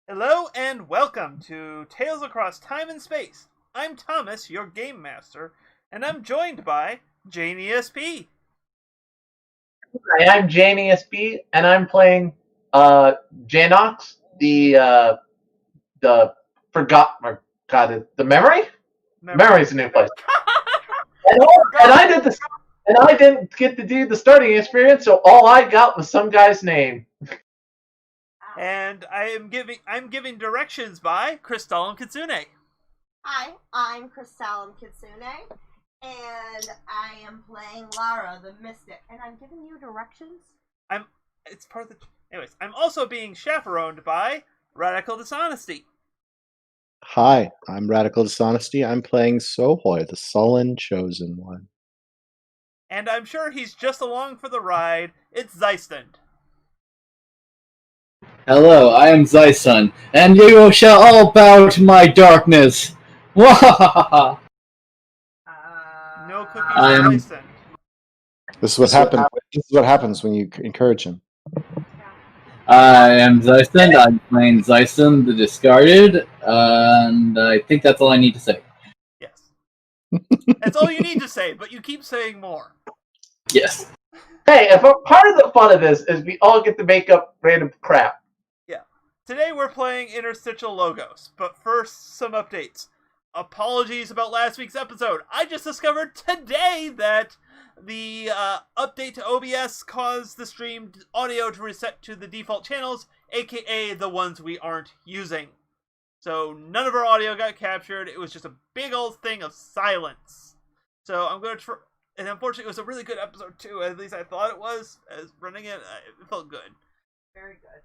Hello and welcome to Tales Across Time and Space. I'm Thomas, your game master, and I'm joined by Janie SP. Hi, I'm Jamie SB, and I'm playing Janox, the the memory. Memory's a new place, and I did this, and I didn't get to do the starting experience, so all I got was some guy's name. And I'm giving directions by Crystal and Kitsune. Hi, I'm Crystal Kitsune, and I am playing Lara the Mystic, and I'm giving you directions. It's part of the. Anyways, I'm also being chaperoned by Radical Dishonesty. Hi, I'm Radical Dishonesty. I'm playing Sohoy, the sullen chosen one. And I'm sure he's just along for the ride. It's Zeistund. Hello, I am Zyson, and you shall all bow to my darkness. Wahahaha! No cookies for Zeistund. This is what happens when you encourage him. I am Zyson. I'm playing Zyson the Discarded, and I think that's all I need to say. Yes. That's all you need to say, but you keep saying more. Yes. Hey, if part of the fun of this is we all get to make up random crap. Yeah. Today we're playing Interstitial Logos, but first, some updates. Apologies about last week's episode. I just discovered today that the update to OBS caused the streamed audio to reset to the default channels, aka the ones we aren't using. So none of our audio got captured. It was just a big old thing of silence. So I'm going to try, and unfortunately it was a really good episode too, at least I thought it was. As running it felt good. Very good.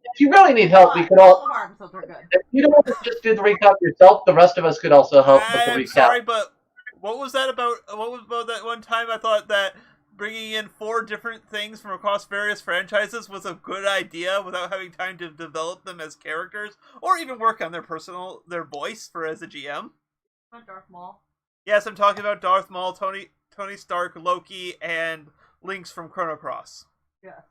If you really need help, we could all. Our episodes are good. If you don't want to just do the recap yourself, the rest of us could also help with the I'm recap. sorry, but what was that about? What was about that one time I thought that bringing in 4 different things from across various franchises was a good idea without having time to develop them as characters or even work on their voice for as a GM? Darth Maul. Yes, I'm talking about Darth Maul, Tony Stark, Loki, and Lynx from Chrono Cross. Yeah.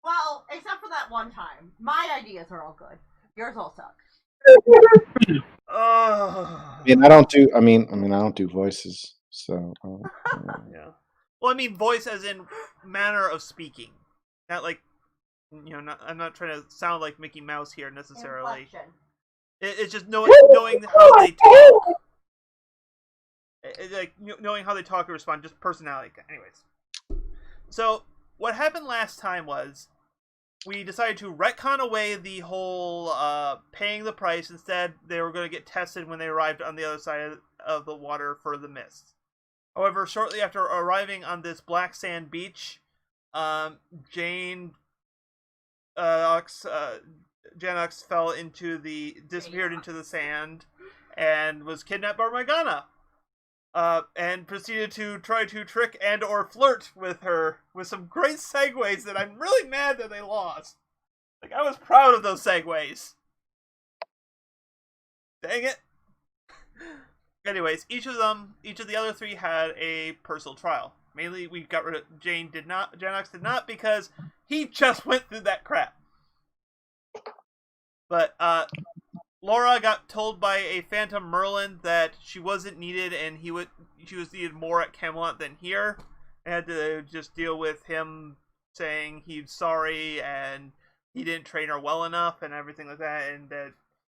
Well, except for that one time. My ideas are all good. Yours all suck. I don't do voices, so. Yeah. Well, I mean voice as in manner of speaking, not like I'm not trying to sound like Mickey Mouse here necessarily. It's just knowing how they talk. Knowing how they talk and respond, just personality. Anyways, so what happened last time was we decided to retcon away the whole paying the price. Instead, they were going to get tested when they arrived on the other side of the water for the mist. However, shortly after arriving on this black sand beach, Janox disappeared into the sand and was kidnapped by Morgana. And proceeded to try to trick and or flirt with her with some great segues that I'm really mad that they lost. Like, I was proud of those segues. Dang it. Anyways, each of the other 3 had a personal trial. Mainly, we got rid of Janox did not because he just went through that crap. But, Laura got told by a Phantom Merlin that she wasn't needed and she was needed more at Camelot than here. And had to just deal with him saying he's sorry and he didn't train her well enough and everything like that, and that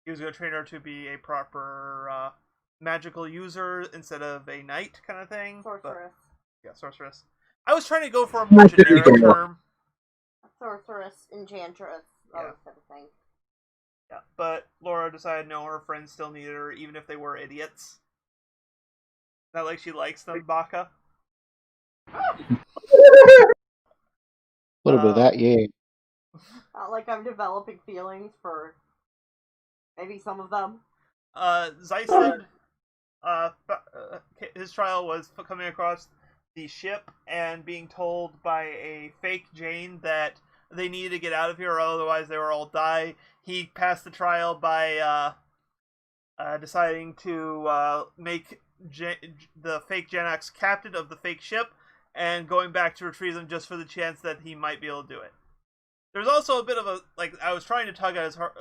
he was going to train her to be a proper magical user instead of a knight kind of thing. Sorceress. Yeah, sorceress. I was trying to go for a more generic term. Sorceress, enchantress, all that type of thing. Yeah, but Laura decided no, her friends still needed her, even if they were idiots. Not like she likes them, Baka. A little bit of that, yeah. Not like I'm developing feelings for maybe some of them. Zeistund, his trial was coming across the ship and being told by a fake Jane that they needed to get out of here or otherwise they were all die. He passed the trial by deciding to make the fake Janox captain of the fake ship and going back to retrieve them just for the chance that he might be able to do it. There's also a bit of a, I was trying to tug at his heart,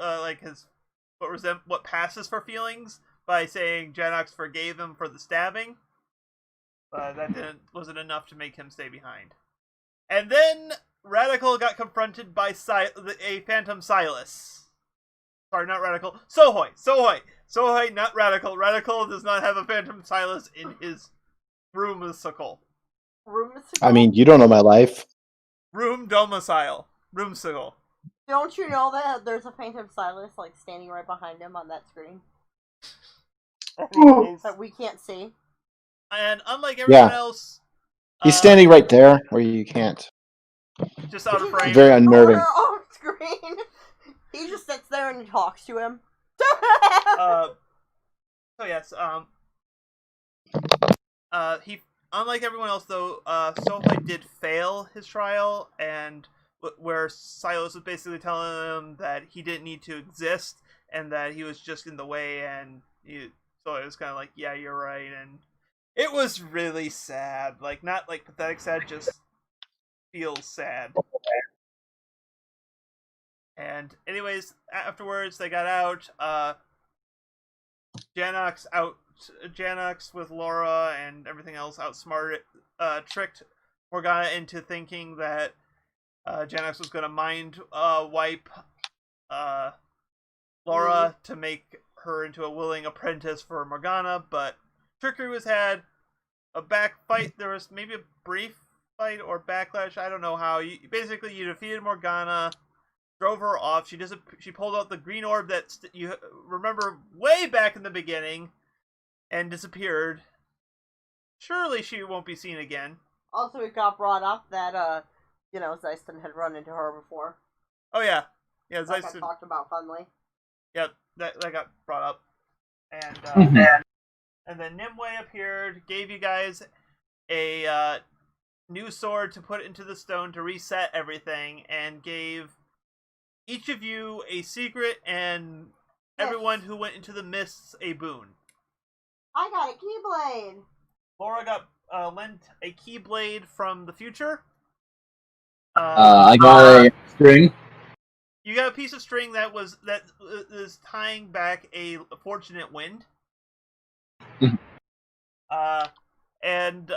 what passes for feelings by saying Janox forgave him for the stabbing, but that wasn't enough to make him stay behind. And then Radical got confronted by a Phantom Silas. Sorry, not Radical. Sohoy, not Radical. Radical does not have a Phantom Silas in his room-sicle. I mean, you don't know my life. Room domicile. Roomsicle. Don't you know that there's a painted Silas like standing right behind him on that screen that we can't see? And unlike everyone Yeah. else, He's standing right there where you can't. just out of frame. Very unnerving. Off screen. He just sits there and talks to him. So yes, he, unlike everyone else though, Sohoi did fail his trial, and where Silas was basically telling him that he didn't need to exist and that he was just in the way, and Sohoi was kind of like, yeah, you're right, and it was really sad, like not like pathetic sad, just feels sad. And anyways, afterwards they got out. Janox with Laura and everything else outsmarted, tricked Morgana into thinking that Janox was going to mind wipe Laura to make her into a willing apprentice for Morgana, but trickery was had. A backfight, there was maybe a brief fight or backlash, I don't know how. You defeated Morgana, drove her off. She pulled out the green orb that you remember way back in the beginning and disappeared. Surely she won't be seen again. Also, it got brought up that, Zeiston had run into her before. Oh, yeah. Yeah, Like Zeiston. I talked about funnily. Yep, that got brought up. And, and then Nimue appeared, gave you guys a new sword to put into the stone to reset everything, and gave each of you a secret, and everyone who went into the mists a boon. I got a keyblade. Laura got lent a keyblade from the future. I got a string. You got a piece of string that is tying back a fortunate wind. And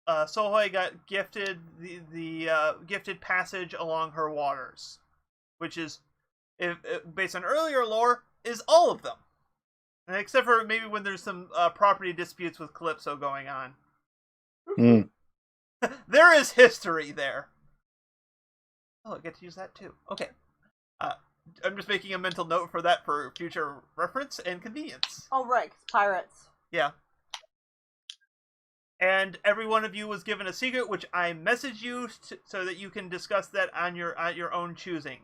Sohoi got gifted the gifted passage along her waters, which is, based on earlier lore, is all of them. Except for maybe when there's some property disputes with Calypso going on. Mm. There is history there. Oh, I get to use that too. Okay. I'm just making a mental note for that for future reference and convenience. Oh, right, 'cause pirates. Yeah. And every one of you was given a secret, which I messaged you so that you can discuss that on your own choosing.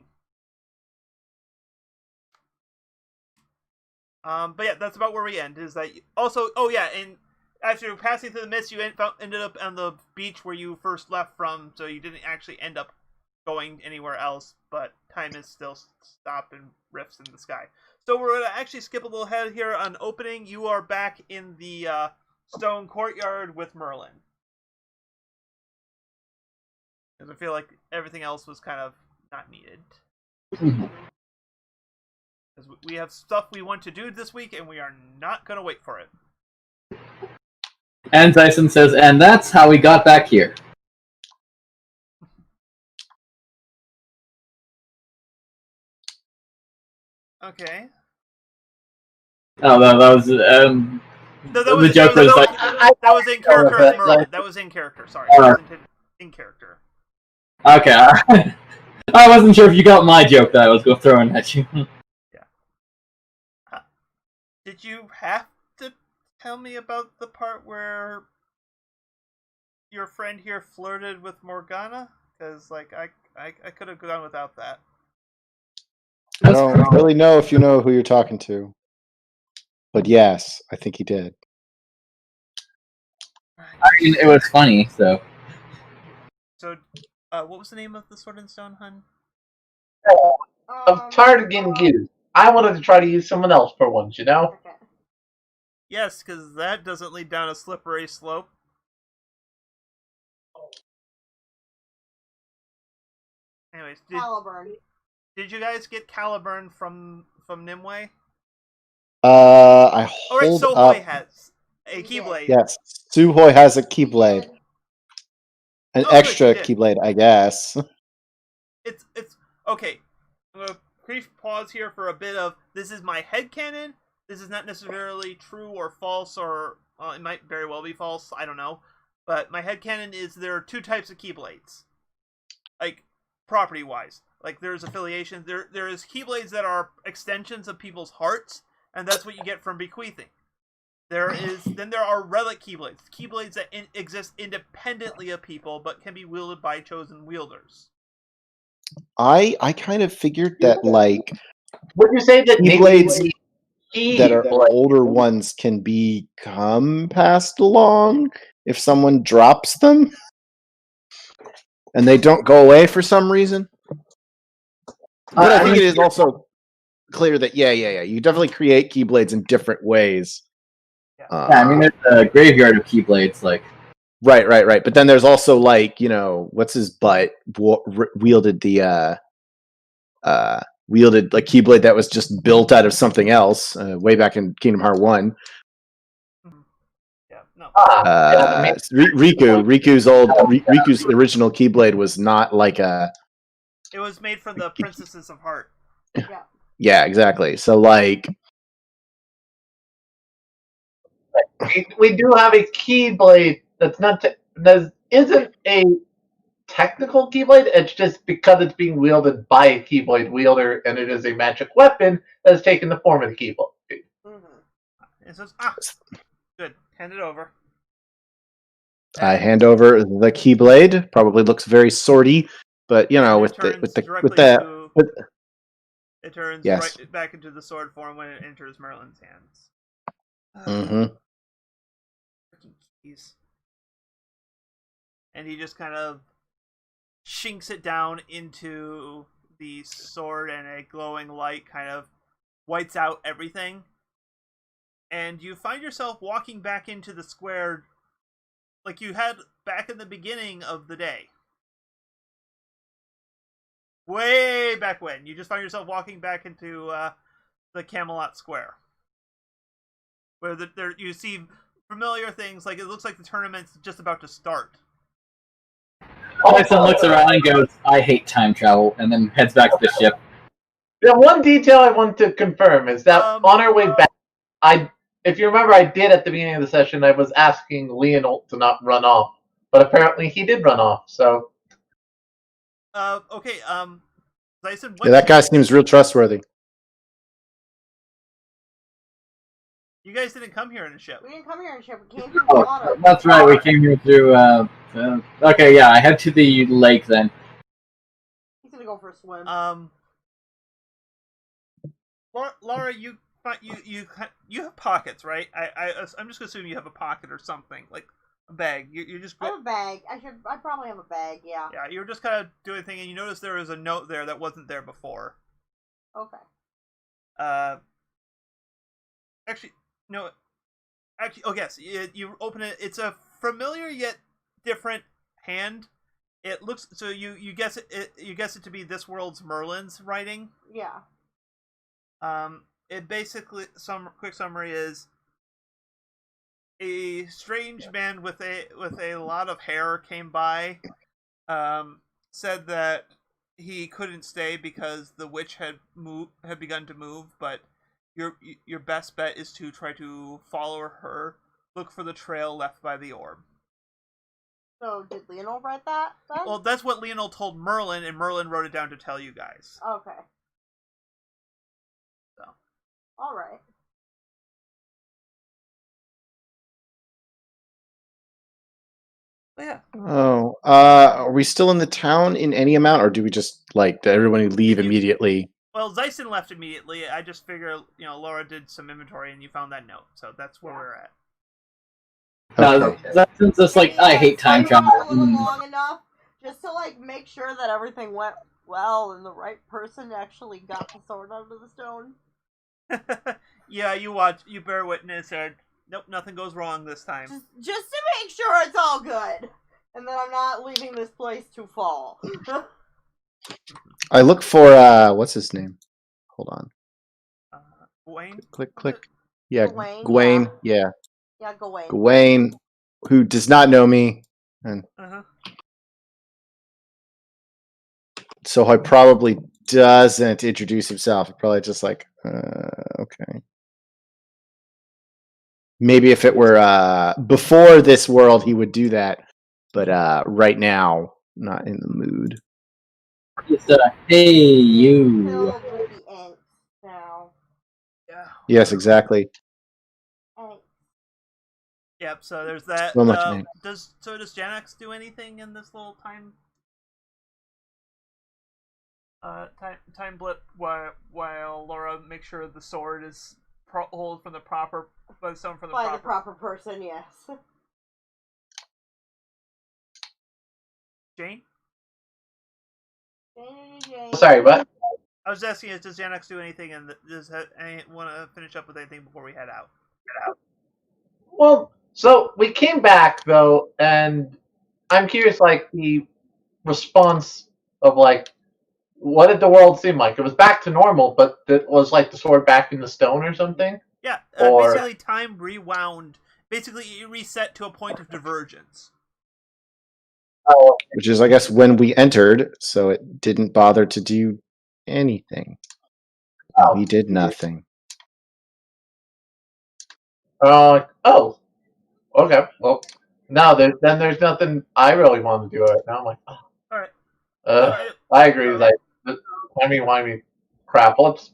But yeah, that's about where we end. Is that also? Oh yeah, and after passing through the mist, you ended up on the beach where you first left from, so you didn't actually end up going anywhere else. But time is still stopped and rifts in the sky. So we're gonna actually skip a little ahead here on opening. You are back in the stone courtyard with Merlin, because I feel like everything else was kind of not needed. Because we have stuff we want to do this week, and we are not going to wait for it. And Tyson says, and that's how we got back here. Okay. Oh, that was No, that was the joke was like, that was in character as Merlin. That was in character. Sorry, that was in character. okay. I wasn't sure if you got my joke that I was throwing at you. Did you have to tell me about the part where your friend here flirted with Morgana? Because like I could have gone without that. I don't really know if you know who you're talking to. But yes, I think he did. I mean, it was funny, so. So, what was the name of the Sword and Stone, hun? I'm tired of getting used. I wanted to try to use someone else for once, you know? Okay. Yes, because that doesn't lead down a slippery slope. Anyways, Caliburn. did you guys get Caliburn from Nimue? I Oh, right, hold Sohoi up. has a Keyblade. Yes, Suhoi has a Keyblade. An Oh, good, extra she did. Keyblade, I guess. It's okay. I'm gonna brief pause here for a bit of this is my headcanon. This is not necessarily true or false, or it might very well be false. I don't know. But my headcanon is there are two types of Keyblades. Like property-wise. Like, there's affiliations. There is keyblades that are extensions of people's hearts, and that's what you get from bequeathing. There are relic keyblades that exist independently of people, but can be wielded by chosen wielders. I kind of figured that like Would you say that keyblades key that are older ones can become passed along if someone drops them, and they don't go away for some reason? But I think it is also clear that you definitely create keyblades in different ways. Yeah, I mean, there's a graveyard of keyblades, like. Right. But then there's also like, what's his butt wielded like keyblade that was just built out of something else way back in Kingdom Hearts 1. Yeah, no. Riku's original keyblade was not like a. It was made from the Princesses of Heart. Yeah. Yeah, exactly. So like, we do have a keyblade that isn't a technical keyblade. It's just because it's being wielded by a keyblade wielder, and it is a magic weapon that has taken the form of the keyblade. It says, good. Hand it over. I hand over the keyblade. Probably looks very swordy, but it turns yes. right back into the sword form when it enters Merlin's hands. Mm-hmm. Freaking keys. And he just kind of shinks it down into the sword, and a glowing light kind of whites out everything. And you find yourself walking back into the square like you had back in the beginning of the day. Way back when. You just find yourself walking back into the Camelot Square. Where you see familiar things, like it looks like the tournament's just about to start. Alexa looks around and goes, I hate time travel, and then heads back to the ship. The one detail I want to confirm is that on our way back, if you remember, I did at the beginning of the session, I was asking Leonold to not run off. But apparently he did run off, so... Okay, Dyson, that guy seems real trustworthy. You guys didn't come here in a ship. We didn't come here in a ship. We came through the water. That's right, we came here through, okay, yeah, I head to the lake then. He's gonna go for a swim. Laura, you have pockets, right? I'm just gonna assume you have a pocket or something, like a bag. You just. I have a bag. I probably have a bag. Yeah. Yeah, you were just kind of doing a thing, and you noticed there was a note there that wasn't there before. Okay. Actually, no. Actually, oh yes, you open it. It's a familiar yet different hand. It looks so. You guess it. You guess it to be this world's Merlin's writing. Yeah. It basically, some quick summary is a strange man with a lot of hair came by, said that he couldn't stay because the witch had begun to move, but your best bet is to try to follow her, look for the trail left by the orb. So did Leonel write that then? Well, that's what Leonel told Merlin, and Merlin wrote it down to tell you guys. Okay. So. All right. Yeah. Oh, are we still in the town in any amount, or do we just did everybody leave immediately? Well, Zyson left immediately. I just figure, Laura did some inventory and you found that note, so that's where we're at. Zyson's just like, I hate time travel. Long enough just to make sure that everything went well and the right person actually got the sword out of the stone. Yeah, you bear witness, and nope, nothing goes wrong this time. Just to make sure it's all good, and that I'm not leaving this place to fall. I look for what's his name? Hold on. Gawain? Click. Yeah, Gawain. Yeah. Yeah, Gawain. Gawain, who does not know me, and so he probably doesn't introduce himself. Probably just okay. Maybe if it were before this world, he would do that, but right now, not in the mood. It's hey you. Filled with the ants now. Yeah. Yes, exactly. Ants. Yep. So there's that. So much ink. Does Janax do anything in this little time blip while Laura makes sure the sword is hold from the proper by someone from the By proper the proper person, yes. Jane? Jane. Sorry, what? I was asking, does Janax do anything, and does anyone want to finish up with anything before we head out? Well, so we came back though, and I'm curious, like the response of like, what did the world seem like? It was back to normal, but it was like the sword back in the stone or something. Yeah, Or- basically time rewound. Basically, it reset to a point of divergence. Oh, Which is, I guess, when we entered, so it didn't bother to do anything. Oh. We did nothing. Oh, okay. Well, now then there's nothing I really want to do right now. I'm like, oh. All right. I agree. Like, timey-wimey crap. Let's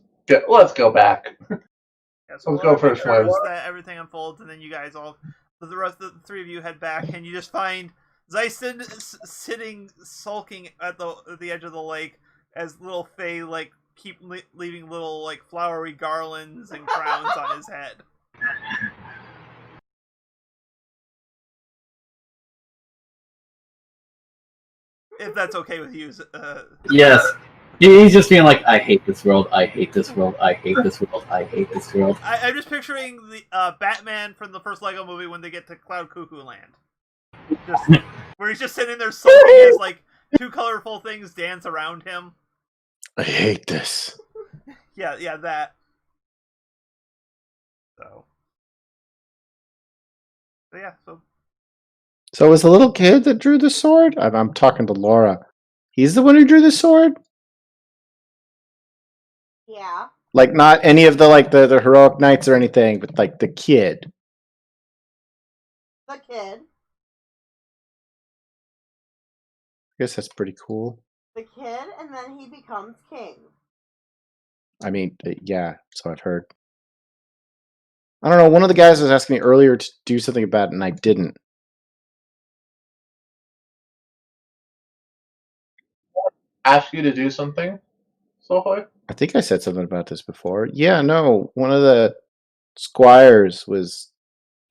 go back. Yeah, so Let's Laura go for a makes sure swim. that everything unfolds, and then you guys all, the rest of the three of you head back, and you just find Zeiston sitting sulking at the edge of the lake as little Faye like keep leaving little like flowery garlands and crowns on his head. If that's okay with you. Yes. He's just being like, I hate this world, I hate this world, I hate this world, I hate this world. I'm just picturing the Batman from the first Lego movie when they get to Cloud Cuckoo Land. Where he's just sitting there sulking as like two colorful things dance around him. I hate this. Yeah, that. So yeah, So it was the little kid that drew the sword? I'm talking to Laura. He's the one who drew the sword? Yeah. Like, not any of the the heroic knights or anything, but like the kid. The kid. I guess that's pretty cool. The kid, and then he becomes king. I mean, yeah, so I've heard. I don't know, one of the guys was asking me earlier to do something about it, and I didn't. Ask you to do something, Sohoy? I think I said something about this before. Yeah, no, one of the squires was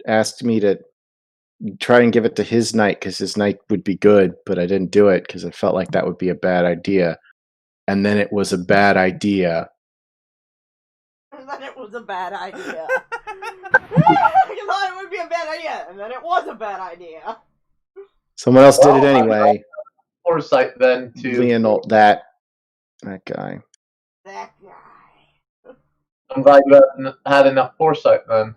asked me to try and give it to his knight because his knight would be good, but I didn't do it because I felt like that would be a bad idea. And then it was a bad idea. And then it was a bad idea. I thought it would be a bad idea, and then it was a bad idea. Someone else did it anyway. Foresight then to. Leonard, that guy. That guy. I'm glad you had enough foresight then.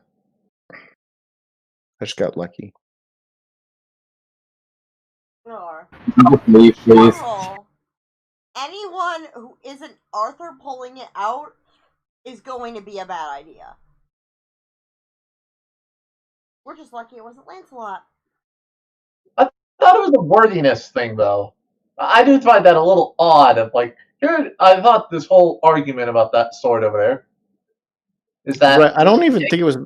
I just got lucky. Sure. Please. General, anyone who isn't Arthur pulling it out is going to be a bad idea. We're just lucky it wasn't Lancelot. I thought it was a worthiness thing, though. I do find that a little odd. Of like, here, I thought this whole argument about that sword over there is that. Right, I don't even think it was.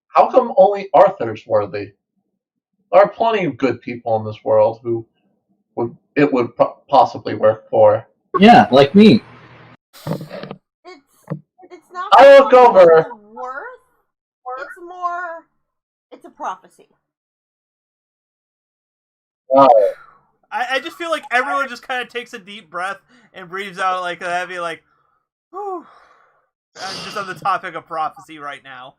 How come only Arthur's worthy? There are plenty of good people in this world who it would possibly work for. Yeah, like me. It's not. I look over. Worth. It's more. It's a prophecy. I just feel like everyone just kind of takes a deep breath and breathes out like a heavy, like, whew. I'm just on the topic of prophecy right now.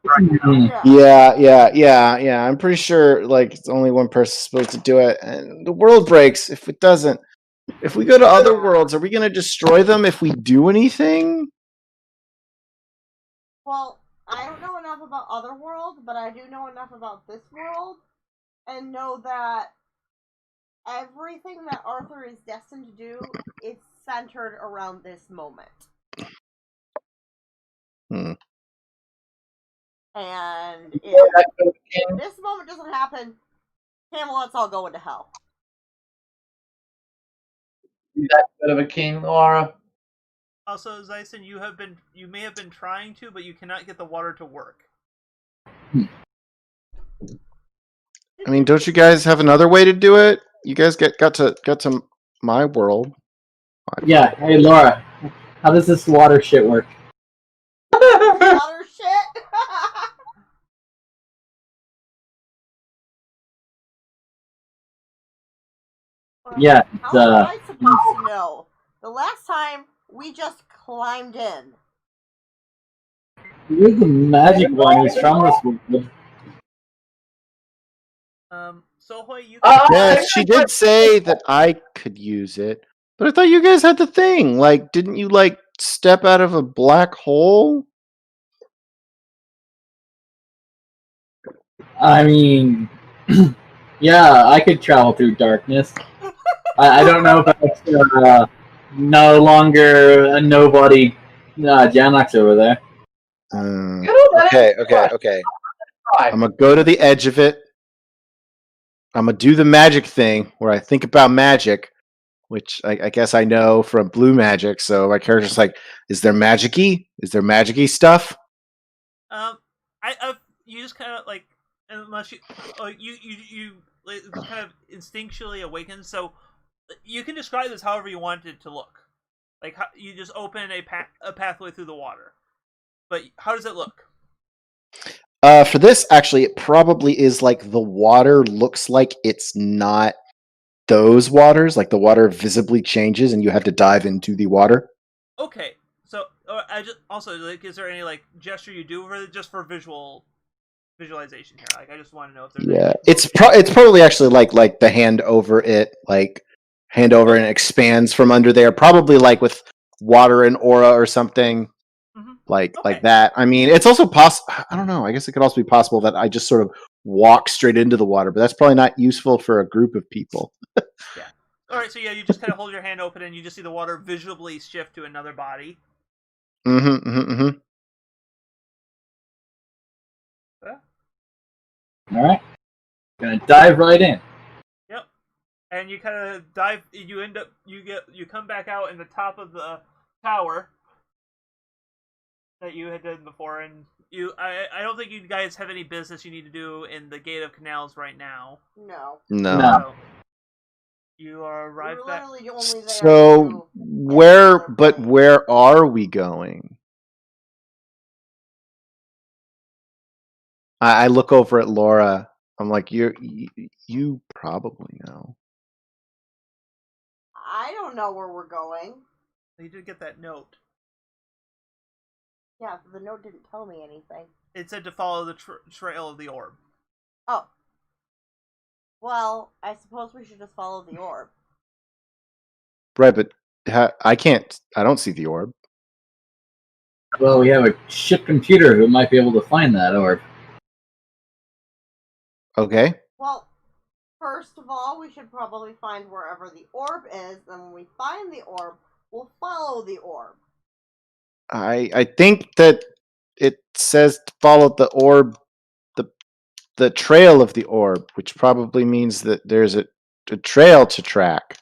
Yeah. I'm pretty sure like it's only one person supposed to do it, and the world breaks if it doesn't. If we go to other worlds, are we going to destroy them if we do anything? Well, I don't know enough about other worlds, but I do know enough about this world, and know that everything that Arthur is destined to do is centered around this moment. And if this moment doesn't happen, Camelot's all going to hell. be that good of a king, Laura. Also, Zyson, you may have been trying to, but you cannot get the water to work. I mean, don't you guys have another way to do it? You guys got to my world. Yeah. Hey, Laura. How does this water shit work? Water shit. Yeah. How am I supposed to know? The last time we just climbed in. You're the magic one who's from this world. Sohoy, you Yes, she did say that I could use it, but I thought you guys had the thing. Like, didn't you like step out of a black hole? I mean, yeah, I could travel through darkness. I don't know about no longer a nobody Janox over there. Okay. I'm gonna go to the edge of it. I'm gonna do the magic thing where I think about magic, which I guess I know from Blue Magic. So my character's like, "Is there magic-y? Is there magic-y stuff?" you just kind of like, unless you like, kind of instinctually awaken. So you can describe this however you want it to look. Like you just open a pathway through the water. But how does it look? For this, actually, it probably is like the water looks like it's not those waters. Like the water visibly changes, and you have to dive into the water. Okay, so I just also like, is there any like gesture you do for just for visualization here? Like, I just want to know if there's it's probably actually like the hand over it, like hand over and it expands from under there. Probably like with water and aura or something. Like that. I mean, it's also possible. I don't know. I guess it could also be possible that I just sort of walk straight into the water, but that's probably not useful for a group of people. Yeah. All right. So yeah, you just kind of hold your hand open and you just see the water visibly shift to another body. All right. Gonna dive right in. Yep. And you kind of dive. You come back out in the top of the tower that you had done before, and I don't think you guys have any business you need to do in the Gate of Canals right now. No. So you are arrived back. So where are we going? I look over at Laura. I'm like, you probably know. I don't know where we're going. You did get that note. Yeah, the note didn't tell me anything. It said to follow the trail of the orb. Oh. Well, I suppose we should just follow the orb. Right, but I can't. I don't see the orb. Well, we have a ship computer who might be able to find that orb. Okay. Well, first of all, we should probably find wherever the orb is, and when we find the orb, we'll follow the orb. I think that it says to follow the orb, the trail of the orb, which probably means that there's a trail to track.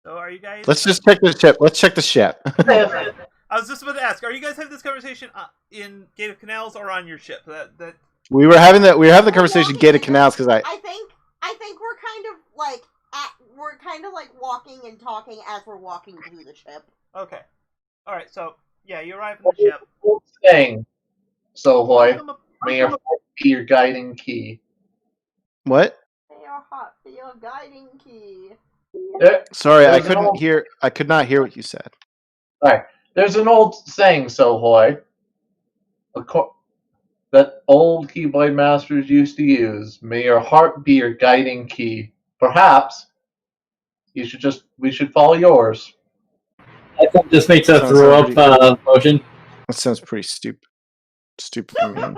So are you guys? Let's just check the ship. Let's check the ship. I was just about to ask: are you guys having this conversation in Gate of Canals or on your ship? That we were having the conversation Gate of Canals because I think we're kind of like walking and talking as we're walking through the ship. Okay. All right. So yeah, you arrive in the ship. Thing. So, Hoy, may your heart be your guiding key. What? May your heart be your guiding key. Sorry, I could not hear what you said. All right. There's an old saying, so Hoy, that old Keyblade masters used to use. May your heart be your guiding key. Perhaps we should follow yours. I think this makes a throw up motion. That sounds pretty stupid. Stupid for me.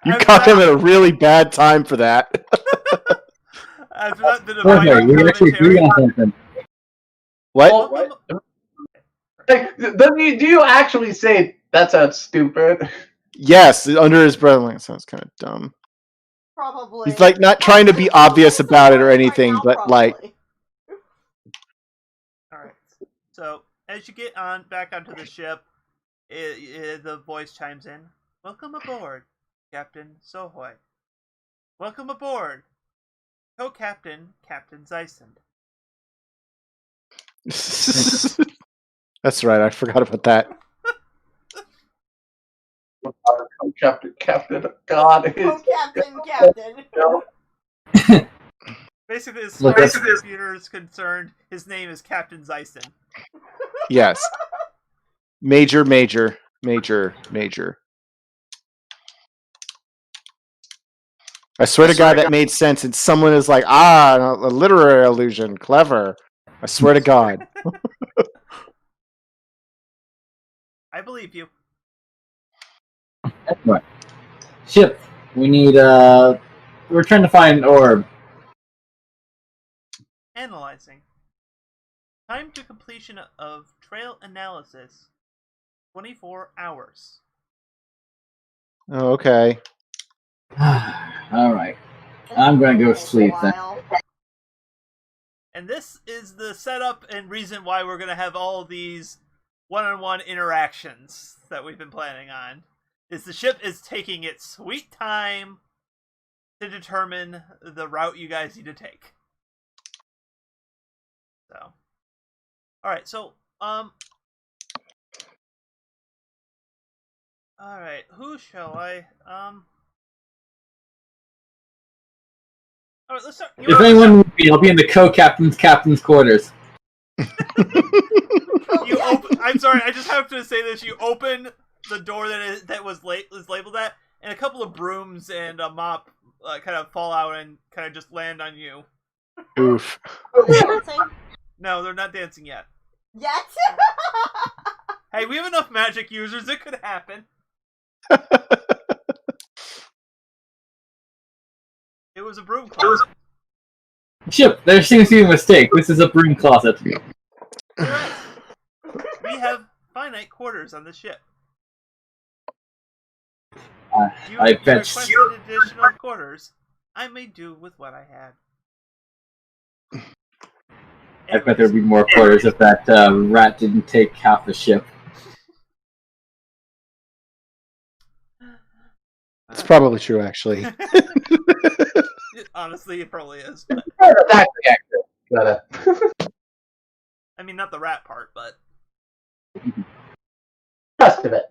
You caught him at a really bad time for that. After that bit of commentary. What? Do you actually say that sounds stupid? Yes, under his breath. That sounds kind of dumb. Probably. He's like not trying to be obvious about it or anything, Right now, but like, probably. All right. So as you get on back onto the ship, the voice chimes in. Welcome aboard, Captain Sohoy. Welcome aboard, co-captain Captain Zeisend. that's right. I forgot about that. Captain, God, Captain. no. Basically, as Look, far as the that's- computer is concerned, his name is Captain Zeisend. Yes. Major, major, major, major. I swear to God, that made sense. And someone is like, a literary illusion. Clever. I swear to God. I believe you. Anyway, ship. We need. We're trying to find an orb. Analyzing. Time to completion of trail analysis. 24 hours. Oh, okay. All right. I'm gonna go sleep then. And this is the setup and reason why we're going to have all these one-on-one interactions that we've been planning on. Is the ship is taking its sweet time to determine the route you guys need to take. So, alright, so, alright, who shall I, alright, let's start. If anyone would be, I'll be in the captain's quarters. I'm sorry, I just have to say this. You open the door that was labeled that, and a couple of brooms and a mop kind of fall out and kind of just land on you. Oof. Dancing? No, they're not dancing yet. Yet? Hey, we have enough magic users, it could happen. It was a broom closet. Ship, there seems to be a mistake. This is a broom closet. Correct. We have finite quarters on the ship. You I bet requested additional quarters. I may do with what I had. I bet there'd be more quarters if that rat didn't take half the ship. It's probably true, actually. Honestly, it probably is. But, I mean, not the rat part, but Rest of it.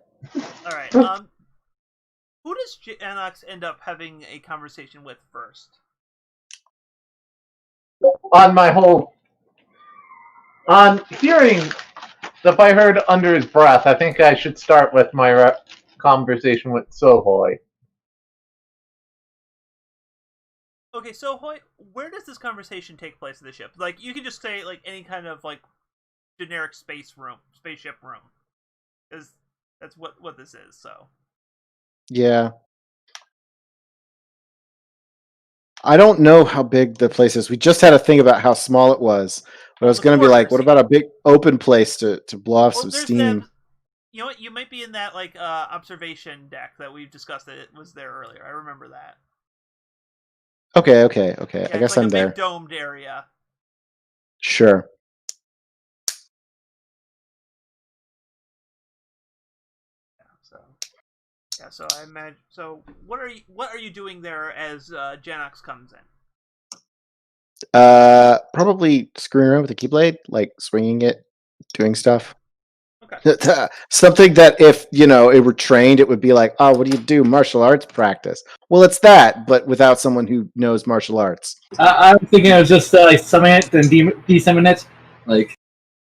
all right. Who does Janox end up having a conversation with first? On hearing the I heard under his breath, I think I should start with my conversation with Sohoy. Okay, so Hoy, where does this conversation take place in the ship? Like, you can just say like any kind of like generic spaceship room, because that's what this is. So Yeah. I don't know how big the place is. We just had a thing about how small it was. But I was the going to be like, quarters. what about a big open place to blow off well, some there's steam? them. You know what? You might be in that like observation deck that we've discussed. That it was there earlier. I remember that. Okay. Yeah, I it's guess like I'm a there. big domed area. Sure. So I imagine. So what are you doing there as Janox comes in? Probably screwing around with the Keyblade, like swinging it, doing stuff. Okay. Something that if it were trained, it would be like, oh, what do you do? Martial arts practice. Well, it's that, but without someone who knows martial arts. I'm thinking it was just like summon it and desummon it, like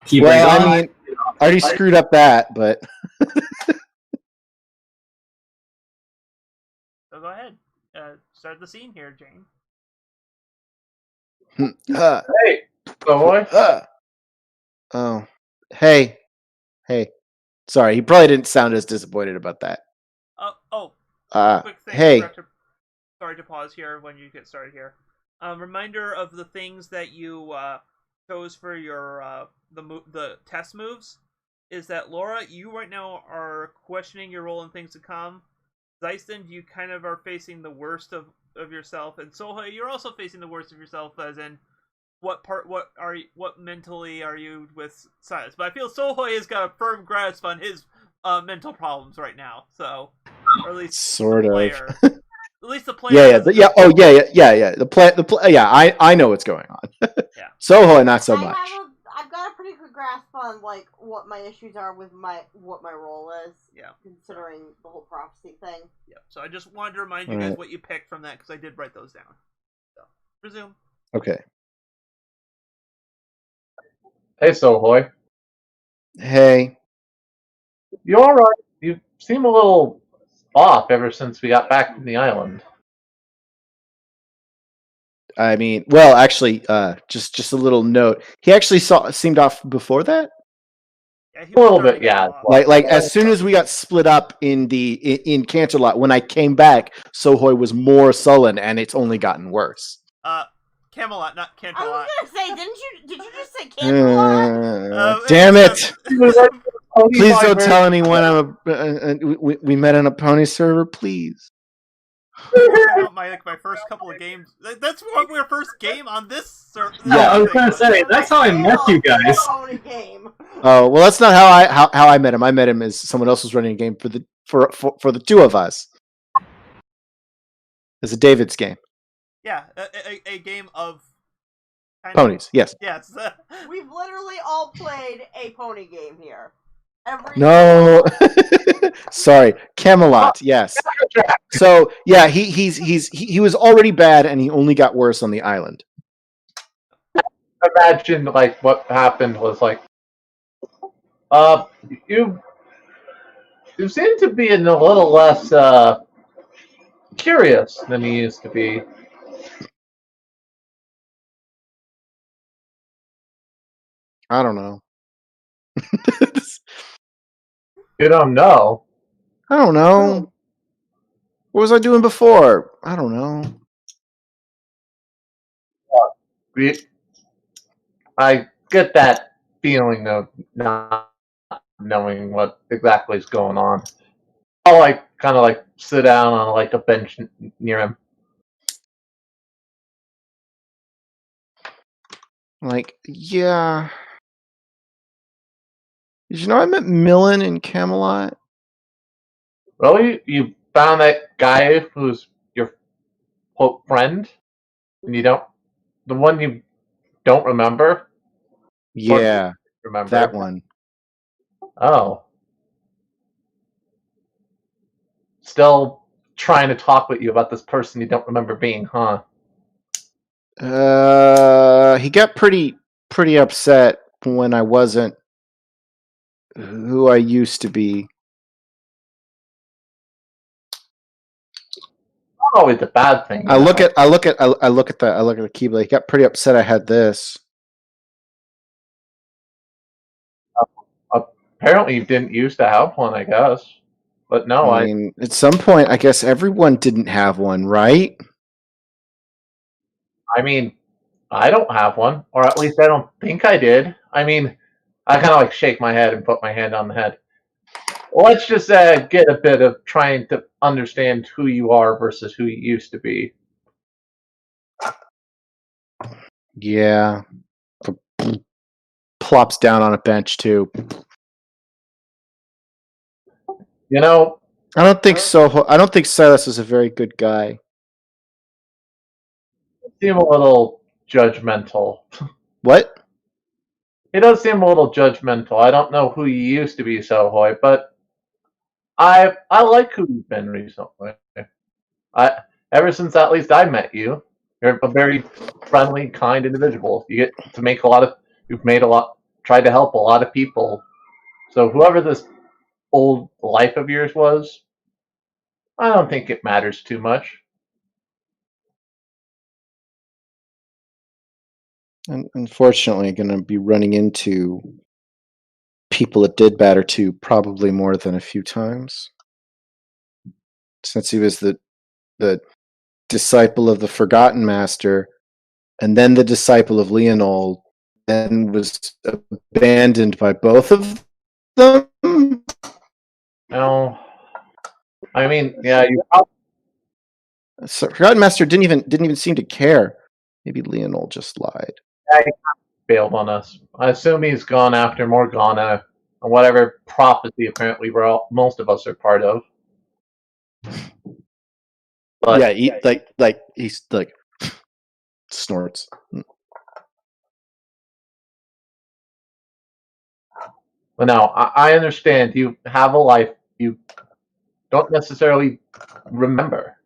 keep Well, it going. I mean, I already screwed up that, but So go ahead. Start the scene here, Jane. Hey, Sohoy. Oh, hey. Sorry, he probably didn't sound as disappointed about that. Quick thing. Hey. Sorry to pause here when you get started here. Reminder of the things that you chose for your the test moves is that Laura, you right now are questioning your role in things to come. Zeiston, you kind of are facing the worst of of yourself, and Sohei, you're also facing the worst of yourself, as in what mentally are you with Silas? But I feel Sohei has got a firm grasp on his mental problems right now, so or at least Sort the of. player. At least the player. Yeah. Doesn't Yeah. know. Oh, yeah. The play. Yeah. I know what's going on. Yeah. Soho, not so much. I've got a pretty good grasp on like what my issues are with what my role is. Yeah. Considering the whole prophecy thing. Yeah. So I just wanted to remind you guys what you picked from that, because I did write those down. So resume. Okay. Hey, Sohoy. Hey. You all right? You seem a little off ever since we got back from the island. I mean, well, actually, just a little note. He actually seemed off before that. Yeah, he A little was starting bit, to yeah. go off. Like as soon as we got split up in Canterlot, when I came back, Sohoy was more sullen, and it's only gotten worse. Camelot, not I Canterlot. was gonna say, did you just say Canterlot? Damn it! Please don't Viber. tell anyone we met on a pony server, please. my first couple of games. That's our first game on this server. Yeah, I was gonna say that's how I met you guys. Game. Oh well, that's not how I met him. I met him as someone else was running a game for the two of us. It's a David's game. Yeah, a game of Ponies. Yes. Yes. We've literally all played a pony game here. No. Sorry, Camelot. Yes. So yeah, he was already bad, and he only got worse on the island. Imagine like what happened was like, you seem to be a little less curious than you used to be. I don't know. You don't know. I don't know. What was I doing before? I don't know. I get that feeling of not knowing what exactly is going on. I'll like kind of like sit down on like a bench near him. Like, yeah. Did you know I met Millen in Camelot? Really? You found that guy who's your quote friend? And you don't, the one you don't remember? Yeah, Remember that one. Oh. Still trying to talk with you about this person you don't remember being, huh? He got pretty upset when I wasn't who I used to be. Not always a bad thing. I look at the Keyblade. He got pretty upset I had this. Apparently you didn't used to have one, I guess. But no, I mean, at some point, I guess everyone didn't have one, right? I mean, I don't have one, or at least I don't think I did. I mean, I kind of like shake my head and put my hand on the head. Let's just get a bit of trying to understand who you are versus who you used to be. Yeah. Plops down on a bench too. You know, I don't think Silas is a very good guy. you seem a little judgmental. What? He does seem a little judgmental. I don't know who you used to be, Sohoy, but I like who you've been recently. Ever since at least I met you, you're a very friendly, kind individual. You get to make tried to help a lot of people. So whoever this old life of yours was, I don't think it matters too much. And unfortunately, going to be running into people it did matter to probably more than a few times, since he was the disciple of the Forgotten Master, and then the disciple of Leonold, and was abandoned by both of them. No, I mean, yeah, So, Forgotten Master didn't even seem to care. Maybe Leonol just lied. He failed on us. I assume he's gone after Morgana and whatever prophecy apparently most of us are part of. But Yeah, he's like snorts. But no, I understand. You have a life you don't necessarily remember.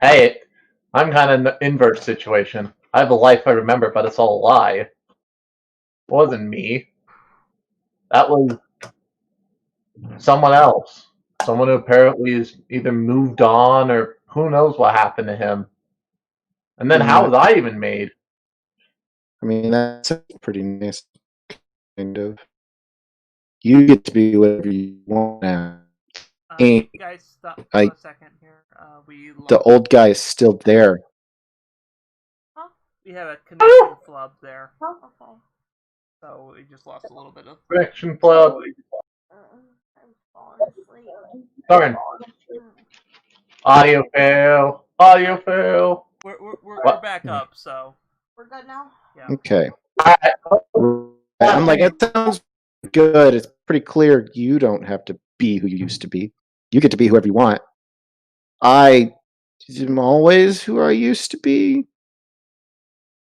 Hey, I'm kind of in the inverse situation. I have a life I remember, but it's all a lie. It wasn't me. That was someone else. Someone who apparently has either moved on or who knows what happened to him. And then how was I even made? I mean, that's pretty nice, kind of. You get to be whatever you want now. Guys, stop for a second here. The old guy is still there. We have a connection flub there. Okay. So we just lost a little bit of Connection flub. I'm falling asleep. Darn. Audio fail. Audio fail. We're back up, so We're good now? yeah. Okay. I'm like, it sounds good. It's pretty clear you don't have to be who you used to be. You get to be whoever you want. I am always who I used to be.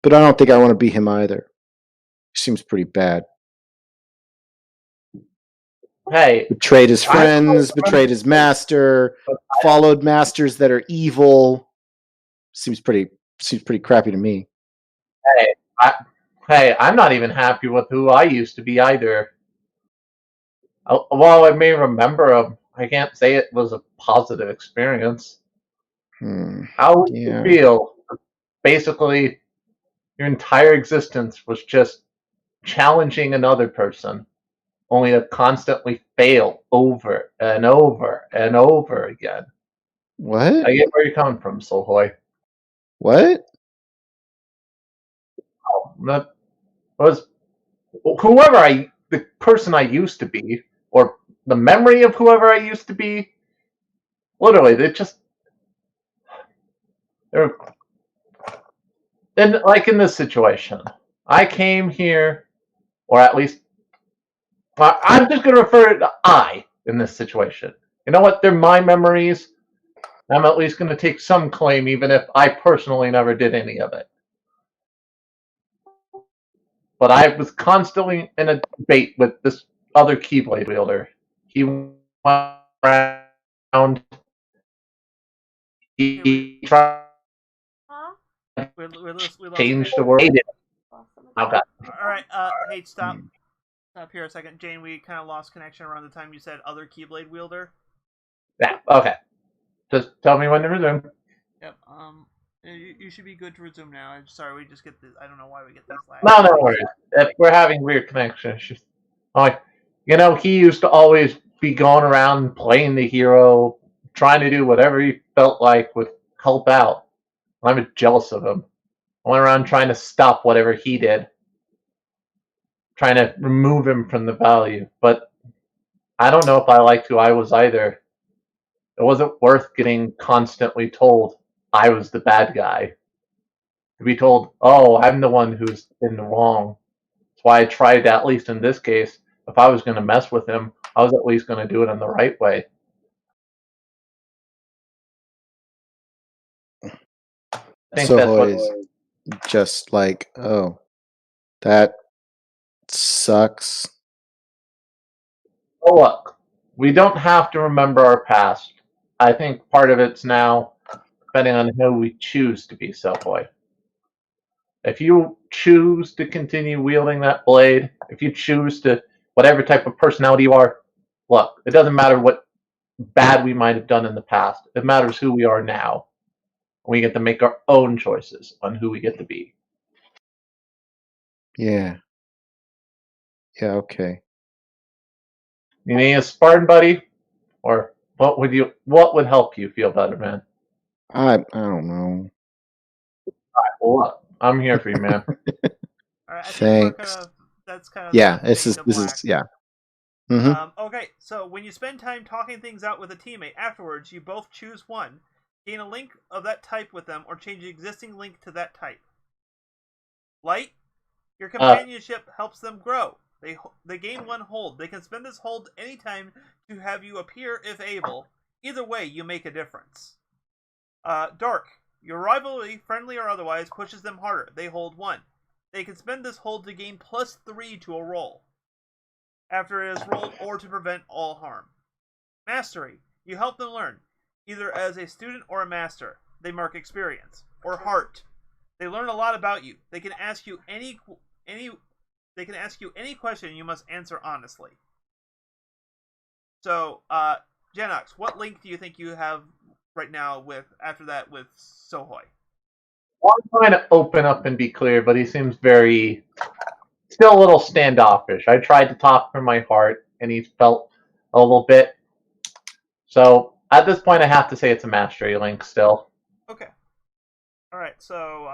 But I don't think I want to be him either. Seems pretty bad. Hey. Betrayed his friends, betrayed his master, followed masters that are evil. Seems pretty crappy to me. Hey, I'm not even happy with who I used to be either. While I may remember him, I can't say it was a positive experience. How would you feel? Basically, your entire existence was just challenging another person, only to constantly fail over and over and over again. What? I get where you're coming from, Soulhoy. What? Oh, that was the person I used to be, or the memory of whoever I used to be. Literally, and like in this situation, I came here, or at least I'm just going to refer to I in this situation. You know what? They're my memories. I'm at least going to take some claim, even if I personally never did any of it. But I was constantly in a debate with this other Keyblade wielder. He went around. He tried to change the world. Okay. Alright, hey, stop. Stop here a second. Jane, we kind of lost connection around the time you said other Keyblade wielder. Yeah, okay. Just tell me when to resume. Yep, you should be good to resume now. I'm sorry, we just get this. I don't know why we get these lags. No worries. If we're having weird connection issues. Like, he used to always be going around playing the hero, trying to do whatever he felt like would help out. I was jealous of him. I went around trying to stop whatever he did, trying to remove him from the value. But I don't know if I liked who I was either. It wasn't worth getting constantly told I was the bad guy. To be told, oh, I'm the one who's in the wrong. That's why I tried, at least in this case, if I was going to mess with him, I was at least going to do it in the right way. So is just like, oh, that sucks. Oh, look, we don't have to remember our past. I think part of it's now depending on who we choose to be, Soulboy. If you choose to continue wielding that blade, if you choose to, whatever type of personality you are, look, it doesn't matter what bad we might have done in the past. It matters who we are now. We get to make our own choices on who we get to be. Yeah. Yeah, okay. You need a sparring buddy? Or what would help you feel better, man? I don't know. Alright, well, look, I'm here for you, man. Alright, I think Thanks. That's kind of yeah, this is yeah. Okay, so when you spend time talking things out with a teammate, afterwards you both choose one. Gain a link of that type with them, or change the existing link to that type. Light. Your companionship helps them grow. They gain 1 hold. They can spend this hold anytime to have you appear if able. Either way, you make a difference. Dark. Your rivalry, friendly or otherwise, pushes them harder. They hold 1. They can spend this hold to gain +3 to a roll after it is rolled, or to prevent all harm. Mastery. You help them learn, either as a student or a master. They mark experience. Or heart. They learn a lot about you. They can ask you any question, and you must answer honestly. So, Genox, what link do you think you have right now after that with Sohoi? Well, I'm trying to open up and be clear, but he seems still a little standoffish. I tried to talk from my heart, and he felt a little bit. So at this point, I have to say it's a mastery link still. Okay. All right. So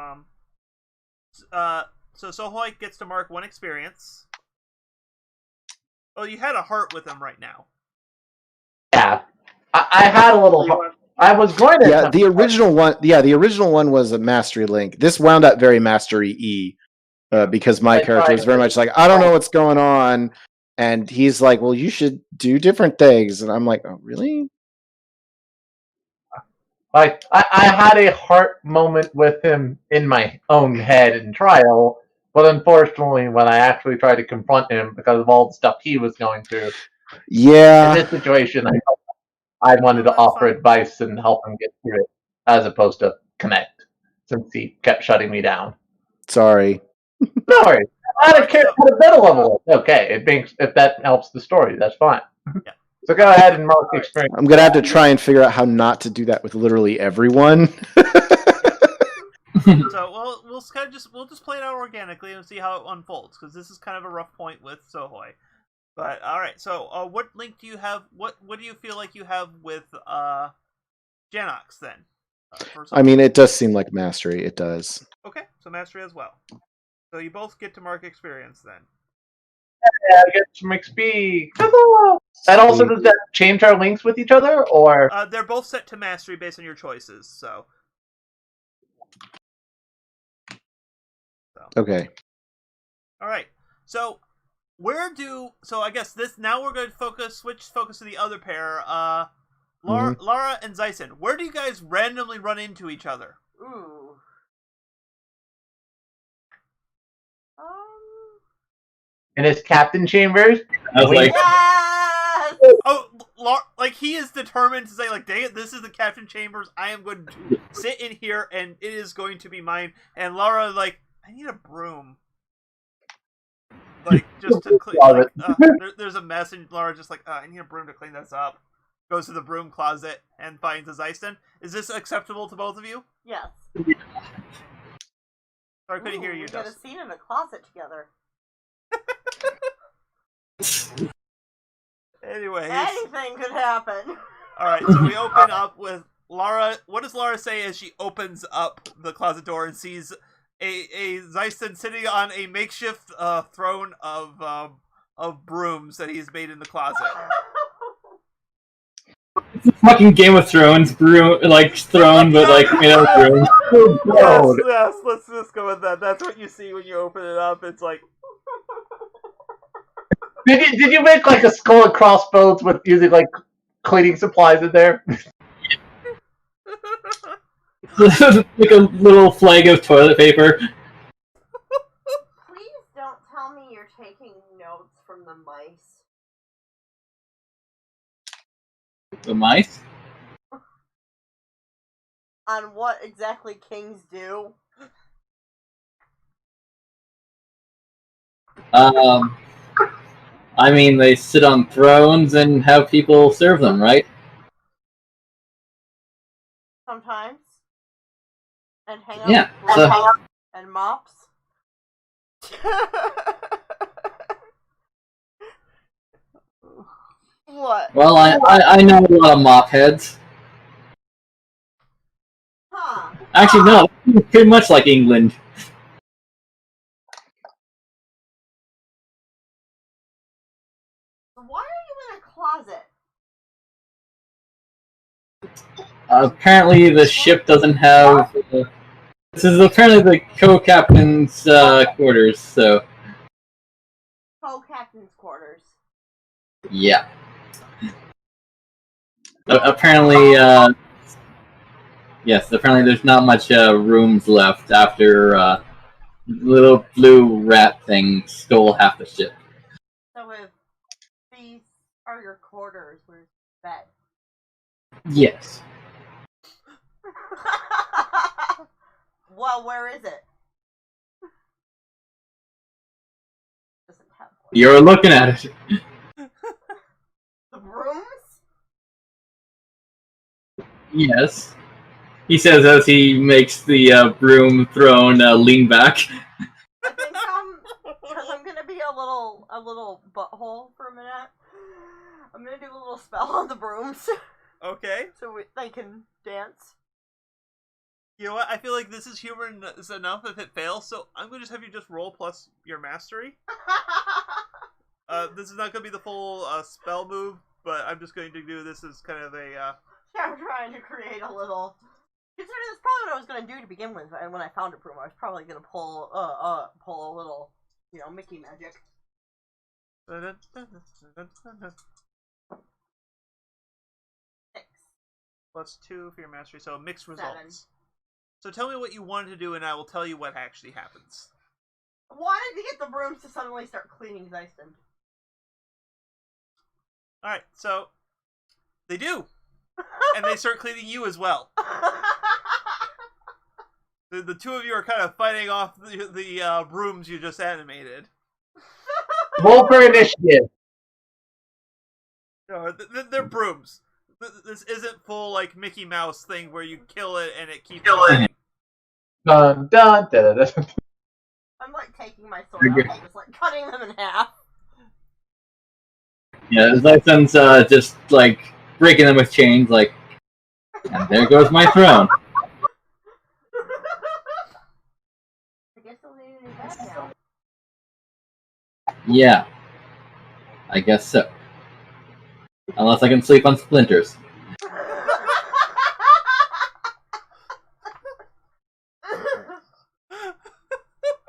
Sohoi gets to mark 1 experience. Oh, you had a heart with him right now. Yeah, I had a little. I was going to. Yeah, the original one. Yeah, the original one was a mastery link. This wound up very mastery-y because my character was very much like, I don't know what's going on, and he's like, well, you should do different things, and I'm like, oh, really? I had a heart moment with him in my own head in trial, but unfortunately, when I actually tried to confront him because of all the stuff he was going through, Yeah. in this situation, I wanted to offer advice and help him get through it, as opposed to connect, since he kept shutting me down. Sorry. No worries. At a better level, okay. If that helps the story, that's fine. Yeah. So go ahead and mark the experience. I'm gonna have to try and figure out how not to do that with literally everyone. So we'll just play it out organically and see how it unfolds, because this is kind of a rough point with Sohoi. But all right, so what link do you have? What do you feel like you have with Genox then? I mean, it does seem like mastery. It does. Okay, so mastery as well. So you both get to mark experience then. Yeah, I get some XP. And also, does that change our links with each other, or? They're both set to mastery based on your choices. So. Okay. All right. So I guess now we're going to switch focus to the other pair. Lara and Zyson. Where do you guys randomly run into each other? Ooh. In his captain chambers? I was like, Yes! Oh, like he is determined to say, like, dang it, this is the captain chambers. I am going to sit in here, and it is going to be mine. And Lara, like, I need a broom. Like, just to clean. There's a mess, and Lara just like, I need a broom to clean this up. Goes to the broom closet and finds a Zyson. Is this acceptable to both of you? Yes. Sorry, I couldn't hear you, We got a Dustin. scene in a closet together. Anyways. Anything could happen. Alright, so we open up with Lara. What does Lara say as she opens up the closet door and sees a Zyson sitting on a makeshift throne of brooms that he's made in the closet? it's a fucking Game of Thrones broom, like throne, but like made out of broom. Yes, let's just go with that. That's what you see when you open it up. It's like, Did you make like a skull and crossbones with using like cleaning supplies in there? Like a little flag of toilet paper. Please don't tell me you're taking notes from the mice. The mice? On what exactly kings do? I mean, they sit on thrones and have people serve them, right? Sometimes. And hang out Yeah. with So, and mops. What? well, I know a lot of mop heads. Huh. Actually, no, it's pretty much like England. Why are you in a closet? Apparently, the ship doesn't have. This is apparently the co-captain's quarters. So Co-captain's quarters. yeah. Apparently, yes. Apparently, there's not much rooms left after little blue rat thing stole half the ship. So if these are your quarters, where's the bed? Yes. Well, where is it? Doesn't have one. You're looking at it. The rooms? Yes. He says as he makes the broom throne lean back. I think because I'm gonna be a little butthole for a minute. I'm gonna do a little spell on the brooms Okay. so they can dance. You know what? I feel like this is humorous enough if it fails, so I'm going to just have you just roll plus your mastery. This is not going to be the full spell move, but I'm just going to do this as kind of a... Yeah, I'm trying to create a little... Considering that's probably what I was going to do to begin with, and when I found a broom, I was probably going to pull a little, Mickey magic. 6. Plus 2 for your mastery, so mixed results. 7. So tell me what you wanted to do, and I will tell you what actually happens. I wanted to get the brooms to suddenly start cleaning Zeiston. Alright, so... They do! And they start cleaning you as well. The two of you are kind of fighting off the brooms you just animated. Roll for initiative. No, they're brooms. This isn't full, like, Mickey Mouse thing where you kill it and it keeps going. Dun, dun, dun, dun, dun. I'm like taking my sword out and just like cutting them in half. Yeah, Zyson's just like breaking them with chains, like, and there goes my throne. I guess I'll need a new bed now. Yeah, I guess so. Unless I can sleep on splinters.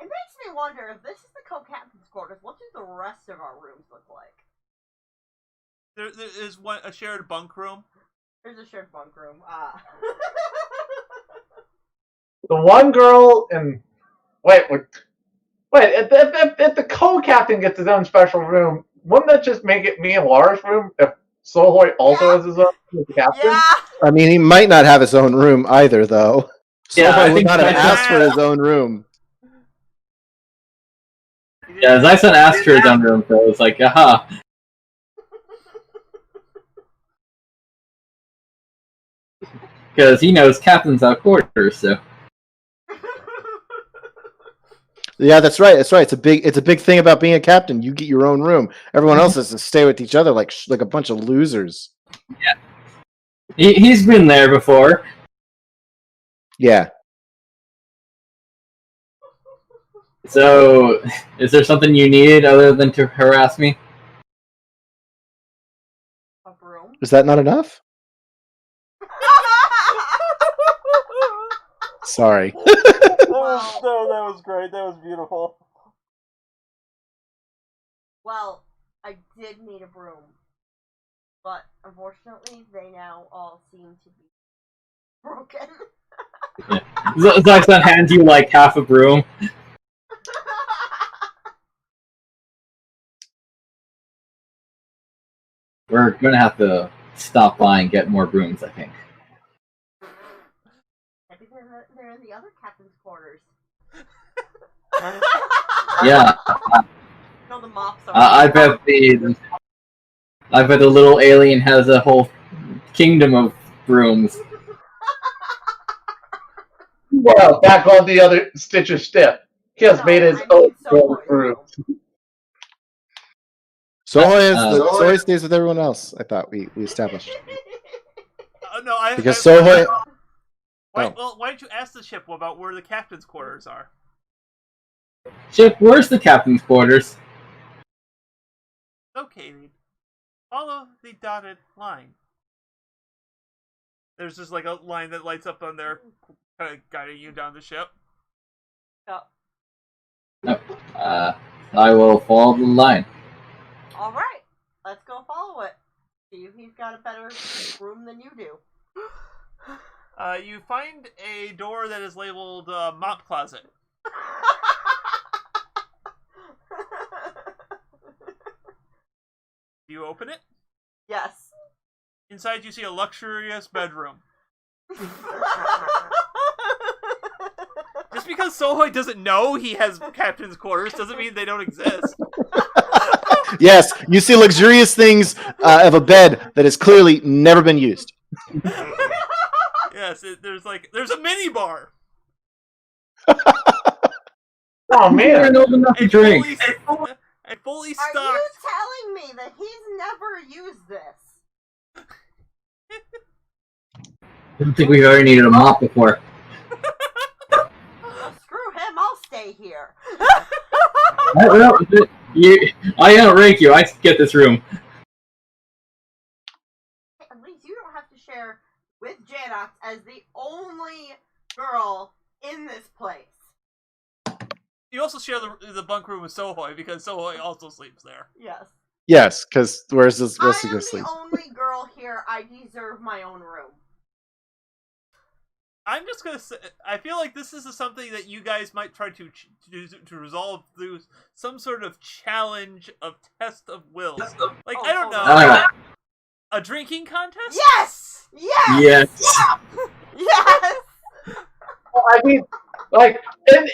It makes me wonder if this is the co-captain's quarters, what do the rest of our rooms look like? There is a shared bunk room. There's a shared bunk room. The one girl and wait. If the co-captain gets his own special room, wouldn't that just make it me and Laura's room? If Sohoy also has his own room as the captain? Yeah! I mean, he might not have his own room either, though. Yeah, So I I would think not have Zyson- asked for his own room. Yeah, Zyson asked for his own room, so it's like, aha. Because he knows captains have quarters, so. Yeah, that's right. That's right. It's a big thing about being a captain. You get your own room. Everyone else has to stay with each other like a bunch of losers. Yeah. He's been there before. Yeah. So, is there something you need other than to harass me? A broom? Is that not enough? Sorry. that was great. That was beautiful. Well, I did need a broom. But unfortunately, they now all seem to be broken. Zyson hands you like half a broom. We're gonna have to stop by and get more brooms, I think. Maybe they're in the other captain's quarters. Yeah, No, the mops are. I bet the little alien has a whole kingdom of brooms. Well, back on the other Stitcher step. He has made his own room. Sohoy stays with everyone else. I thought we established No, because Sohoy. Why don't you ask the ship about where the captain's quarters are? Ship, where's the captain's quarters? Okay, follow the dotted line. There's just like a line that lights up on there, kind of guiding you down the ship. Yep. I will follow the line. All right, let's go follow it. See if he's got a better room than you do. You find a door that is labeled mop closet. Do you open it? Yes. Inside you see a luxurious bedroom. Just because Sohoy doesn't know he has captain's quarters doesn't mean they don't exist. Yes, you see luxurious things of a bed that has clearly never been used. Yes, there's a mini bar. Oh man! Old enough to drink. A fully Are stocked. you telling me that he's never used this? I don't think we've ever needed a mop before. Well, screw him, I'll stay here. I outrank you. I get this room. At least you don't have to share with Janox as the only girl in this place. You also share the bunk room with Sohoy because Sohoy also sleeps there. Yes. Yes, because where's he I going am to the sleep? only girl here. I deserve my own room. I'm just gonna say, I feel like this is something that you guys might try to resolve through some sort of challenge of test of wills. Like, I don't know, a drinking contest? Yes! Yes! Yes. Yes! Well, I mean, like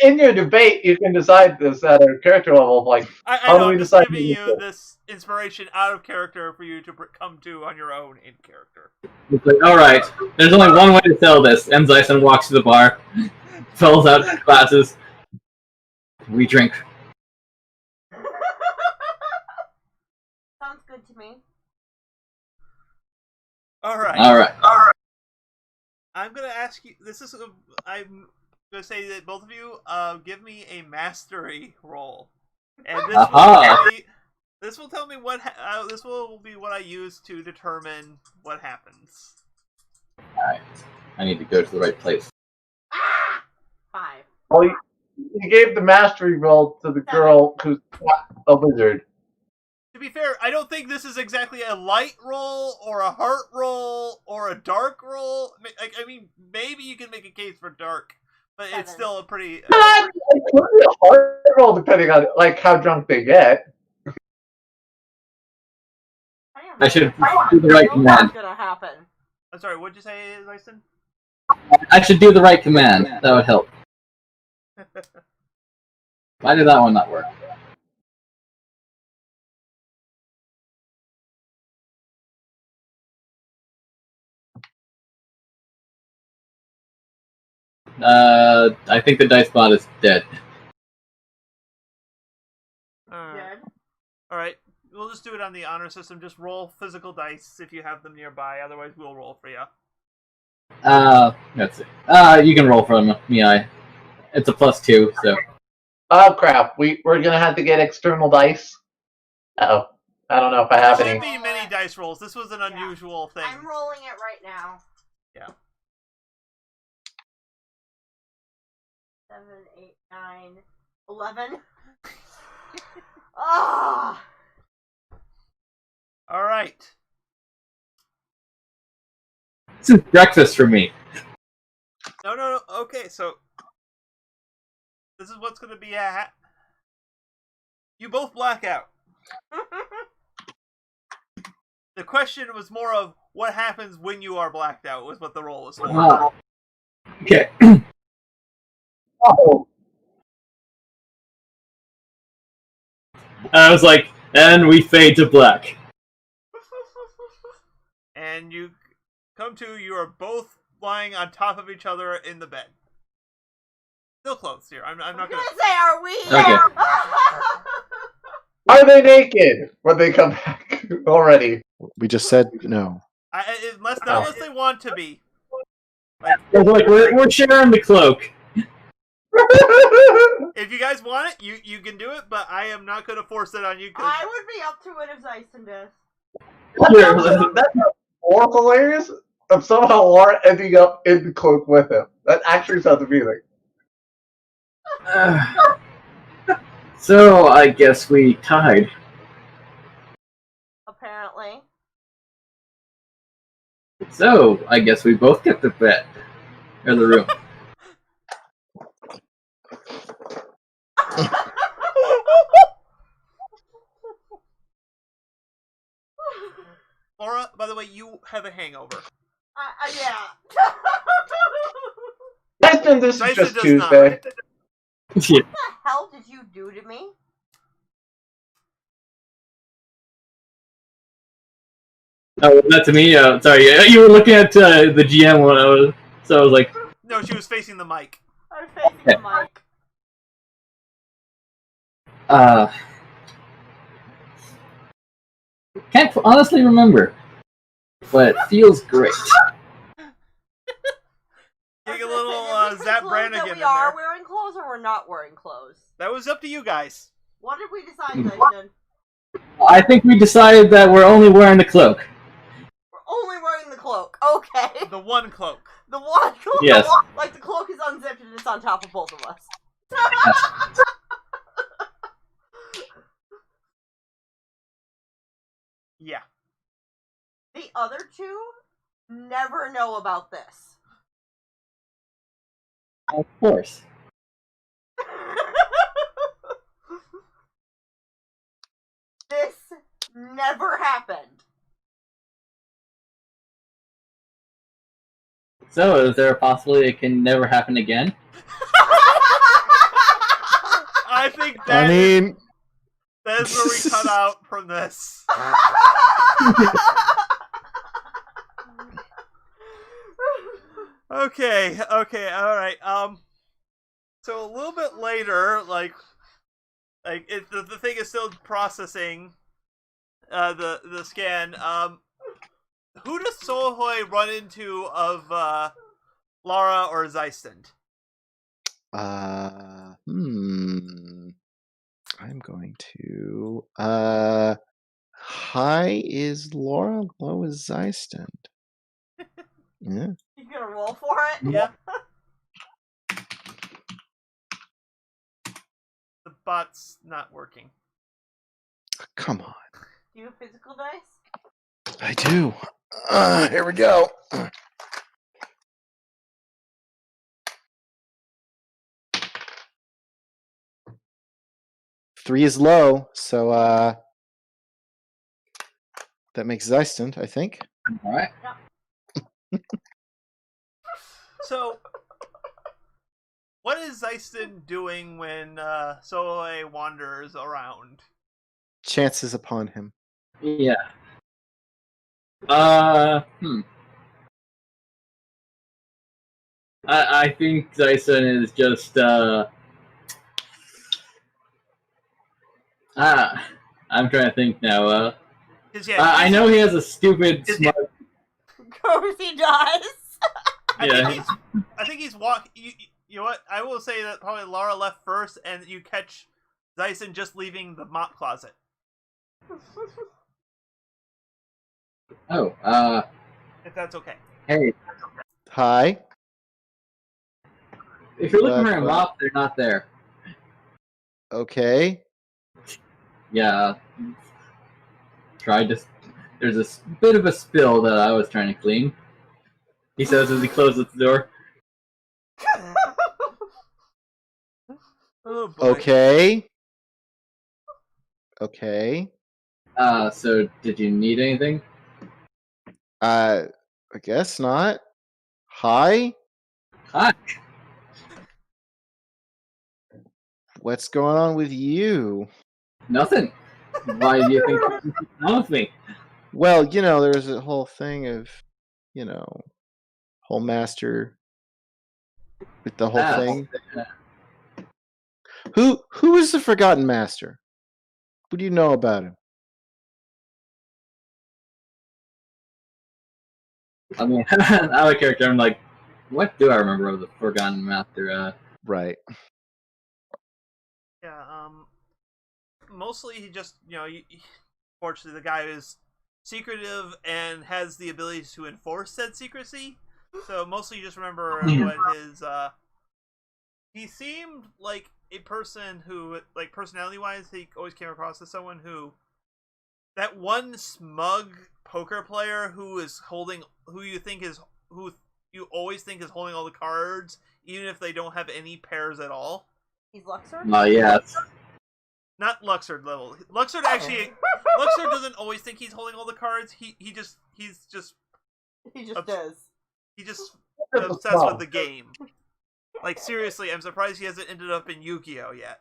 in your debate, you can decide this at a character level. Like, I how know, do we I'm just decide? giving you this inspiration out of character for you to come to on your own in character. It's like, all right, there's only one way to sell this. Enzyson walks to the bar, fills out glasses. We drink. Sounds good to me. All right. I'm gonna ask you. I'm gonna say that both of you give me a mastery roll, and this will tell me what this will be what I use to determine what happens. Alright. I need to go to the right place. Ah! 5. Well, you gave the mastery roll to the girl who's not a wizard. To be fair, I don't think this is exactly a light roll or a heart roll or a dark roll. I mean, maybe you can make a case for dark, but 7. it's still a pretty. It could be a hard roll depending on like how drunk they get. I should do the right command. What's gonna happen? I'm sorry. What'd you say, Lyson? I should do the right command. That would help. Why did that one not work? I think the dice bot is dead. Good. All right. We'll just do it on the honor system. Just roll physical dice if you have them nearby. Otherwise, we'll roll for you. Let's see. You can roll from me. It's a +2, so. Oh crap! We're gonna have to get external dice. Oh, I don't know if I have There any. shouldn't be many dice rolls. This was an unusual thing. I'm rolling it right now. Yeah. 7, 8, 9, 11. Ah! All right. This is breakfast for me. No. Okay, so this is what's going to be you both black out. The question was more of what happens when you are blacked out was what the roll was for. Okay. Oh, I was like, and we fade to black. And you come to, you are both lying on top of each other in the bed. Still clothes here. I'm not I'm gonna. gonna say, are we? Okay. are they naked when they come back already? We just said no. Unless they want to be. I was like, we're sharing the cloak. If you guys want it, you can do it, but I am not going to force it on you. Cause... I would be up to it if Zyson does. Sure. That's more hilarious. of somehow Laura ending up in the cloak with him. That actually sounds appealing. So I guess we tied. Apparently. So I guess we both get the bet. Or the room. Laura, by the way, you have a hangover. Yeah. Dyson, this is Dyson just does Tuesday. Yeah. What the hell did you do to me? Oh, not to me. Sorry, you were looking at the GM when I was. So I was like, No, she was facing the mic. I'm facing the mic. can't honestly remember, but it feels great. Getting a little Did we Zap conclude Brannigan that in we are there. wearing clothes or we're not wearing clothes? That was up to you guys. What did we decide, Dyson? I think we decided that we're only wearing the cloak. We're only wearing the cloak. Okay. The one cloak. The one cloak. Yes. Like the cloak is unzipped and it's on top of both of us. Yeah. The other two never know about this. Of course. This never happened. So, is there a possibility it can never happen again? I think I mean, that is where we cut out from this. Okay, alright. So a little bit later, the thing is still processing the scan. Who does Sohoy run into of Lara or Zeistent? I'm going to. High is Laura, low is Zeistent. Yeah. You gonna roll for it? Yeah. The bot's not working. Come on. Do you have physical dice? I do. Here we go. Three is low, so that makes Zeistent, I think. Alright. So, what is Zeistent doing when Sohoy wanders around? Chances upon him. Yeah. I think Dyson is just I'm trying to think now. 'Cause, yeah, I know he has a stupid smart. Of course he does. I think he's walk. You know what? I will say that probably Lara left first, and you catch Dyson just leaving the mop closet. Oh, If that's okay. hey, Hi. if you're looking for a What? mop, they're not there. Okay. Yeah. There's a bit of a spill that I was trying to clean. He says as he closes the door. Oh boy. Okay. Okay. So did you need anything? I guess not. Hi. Hi. What's going on with you? Nothing. Why do you think something's wrong with me? Well, there's a whole thing of, whole master with the whole thing. Who is the Forgotten Master? What do you know about him? I mean, I'm a character. I'm like, what do I remember of the Forgotten Master? Right. Yeah. Mostly he just, fortunately the guy is secretive and has the ability to enforce said secrecy. So mostly you just remember what his he seemed like a person who, like, personality wise, he always came across as someone who, that one smug poker player who you always think is holding all the cards, even if they don't have any pairs at all. He's Luxord? Yes. Not Luxord level. Luxord actually Luxord doesn't always think he's holding all the cards. He just does. He just obsessed with the game. Like, seriously, I'm surprised he hasn't ended up in Yu-Gi-Oh yet.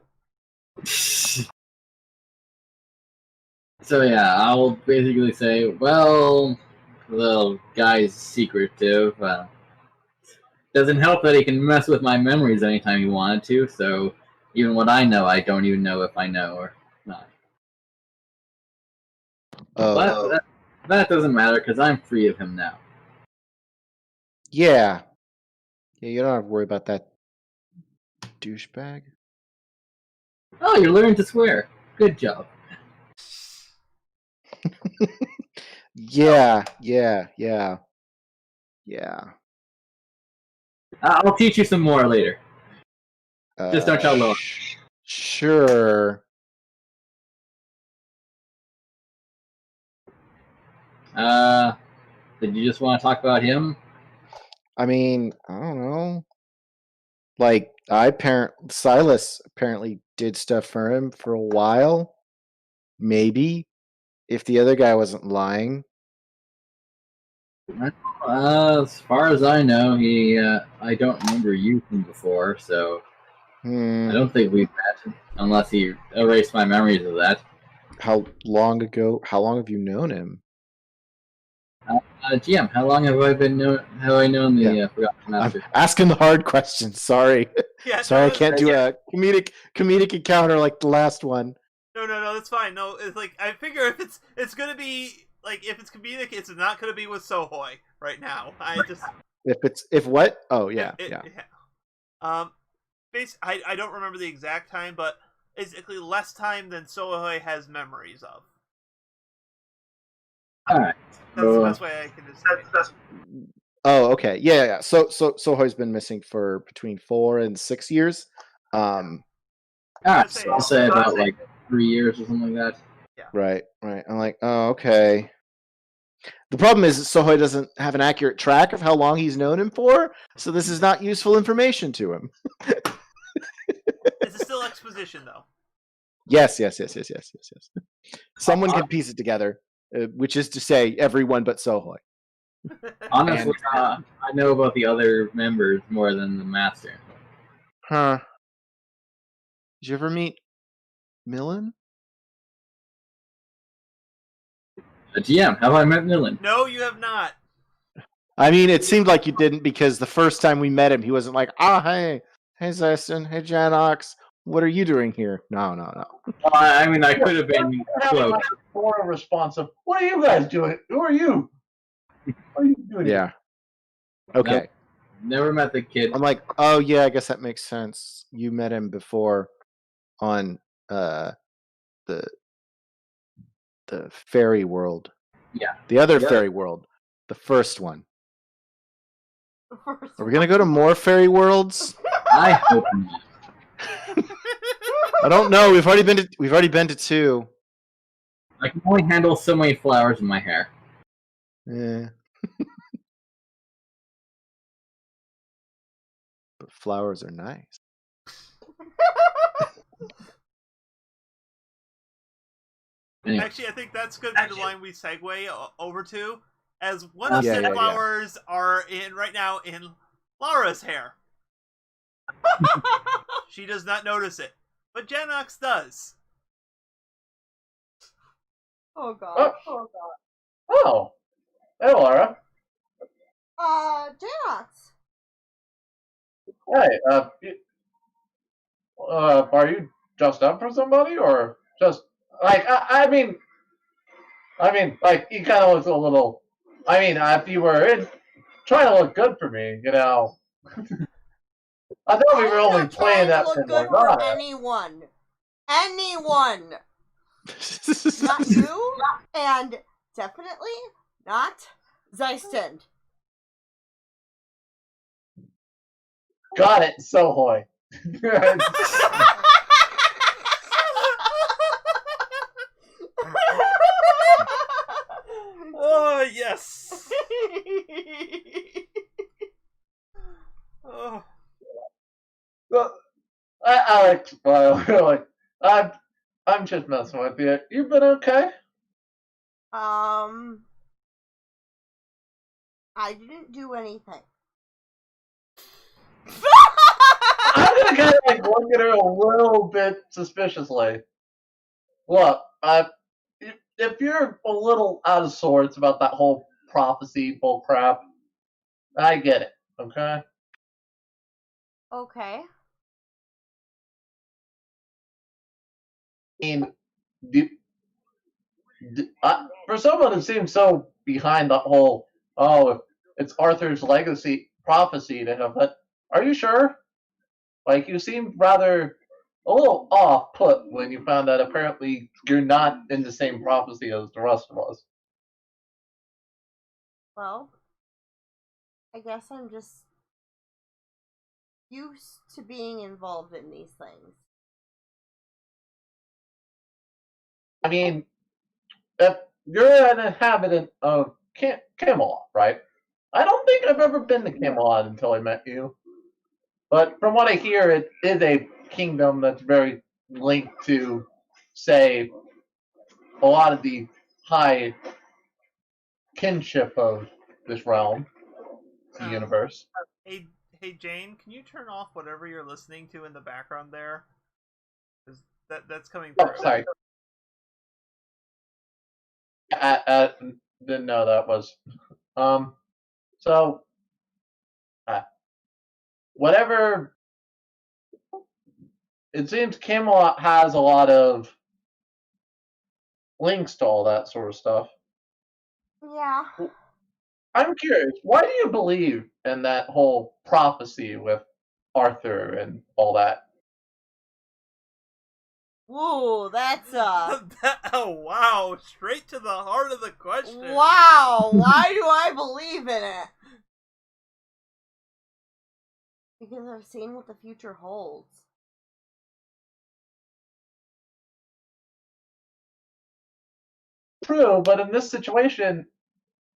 So yeah, I'll basically say, well, the guy's secretive. Doesn't help that he can mess with my memories anytime he wanted to, so even what I know, I don't even know if I know or not. But that doesn't matter, because I'm free of him now. Yeah. Yeah, you don't have to worry about that douchebag. Oh, you're learning to swear. Good job. Yeah. I'll teach you some more later. Just don't tell Lola. Sure. Did you just want to talk about him? I mean, I don't know. Like, Silas apparently did stuff for him for a while. Maybe. If the other guy wasn't lying. As far as I know, I don't remember you from before, so I don't think we've met, unless he erased my memories of that. How long have you known him? GM, how long have I known the Forgotten Master? I'm asking the hard questions. Sorry. Yeah, sorry, I can't do a comedic encounter like the last one. No, that's fine. No, it's like, I figure if it's gonna be, like, if it's comedic, it's not gonna be with Sohoi right now. If what? Oh yeah, yeah. I don't remember the exact time, but basically less time than Sohoi has memories of. Alright. That's the best way I can describe it. Oh, okay. Yeah. So Sohoi's been missing for between 4 and 6 years. Alright, so I'll say about like 3 years or something like that. Yeah. Right. I'm like, oh, okay. The problem is Sohoi doesn't have an accurate track of how long he's known him for, so this is not useful information to him. This is still exposition, though. Yes. Someone can piece it together, which is to say, everyone but Sohoi. Honestly, I know about the other members more than the master. Huh. Did you ever meet Millen? GM, have I met Millen? No, you have not. I mean, it seemed like you didn't, because the first time we met him, he wasn't like, hey Zeston, hey Janox, what are you doing here? No. I mean, I could have been close. More responsive. What are you guys doing? Who are you? What are you doing? Yeah. Okay. Never met the kid. I'm like, oh yeah, I guess that makes sense. You met him before on the fairy world. Yeah. The other fairy world. The first one. Are we gonna go to more fairy worlds? I hope not. I don't know. We've already been to 2. I can only handle so many flowers in my hair. Yeah. But flowers are nice. Anyway. Actually, I think that's going to be the line we segue over to, as one of the flowers are right now in Laura's hair. She does not notice it, but Janox does. Oh god. Oh. Hey, Laura. Janox. Hey, are you dressed up for somebody, or just like I mean, like you kind of look a little. I mean, if you were trying to look good for me, you know. I thought we were only playing that for good for anyone. Not you, and definitely not Zeistund. Got it, Sohoy. Oh, yes. Oh. Well, Alex, well, really, I'm just messing with you. You've been okay? I didn't do anything. I'm gonna kind of like look at her a little bit suspiciously. Look, if you're a little out of sorts about that whole prophecy bullcrap, I get it. Okay. Okay. I mean, for someone who seems so behind the whole, oh, it's Arthur's legacy prophecy to him, but are you sure? Like, you seemed rather a little off put when you found that apparently you're not in the same prophecy as the rest of us. Well, I guess I'm just used to being involved in these things. I mean, if you're an inhabitant of Camelot, right? I don't think I've ever been to Camelot until I met you. But from what I hear, it is a kingdom that's very linked to, say, a lot of the high kinship of this realm, the universe. Hey, Jane, can you turn off whatever you're listening to in the background there? 'Cause that's coming through. Oh, sorry. I didn't know that was. So, whatever. It seems Camelot has a lot of links to all that sort of stuff. Yeah. I'm curious, why do you believe in that whole prophecy with Arthur and all that? Whoa, that's Oh, wow. Straight to the heart of the question. wow, why do I believe in it? Because I've seen what the future holds. True, but in this situation,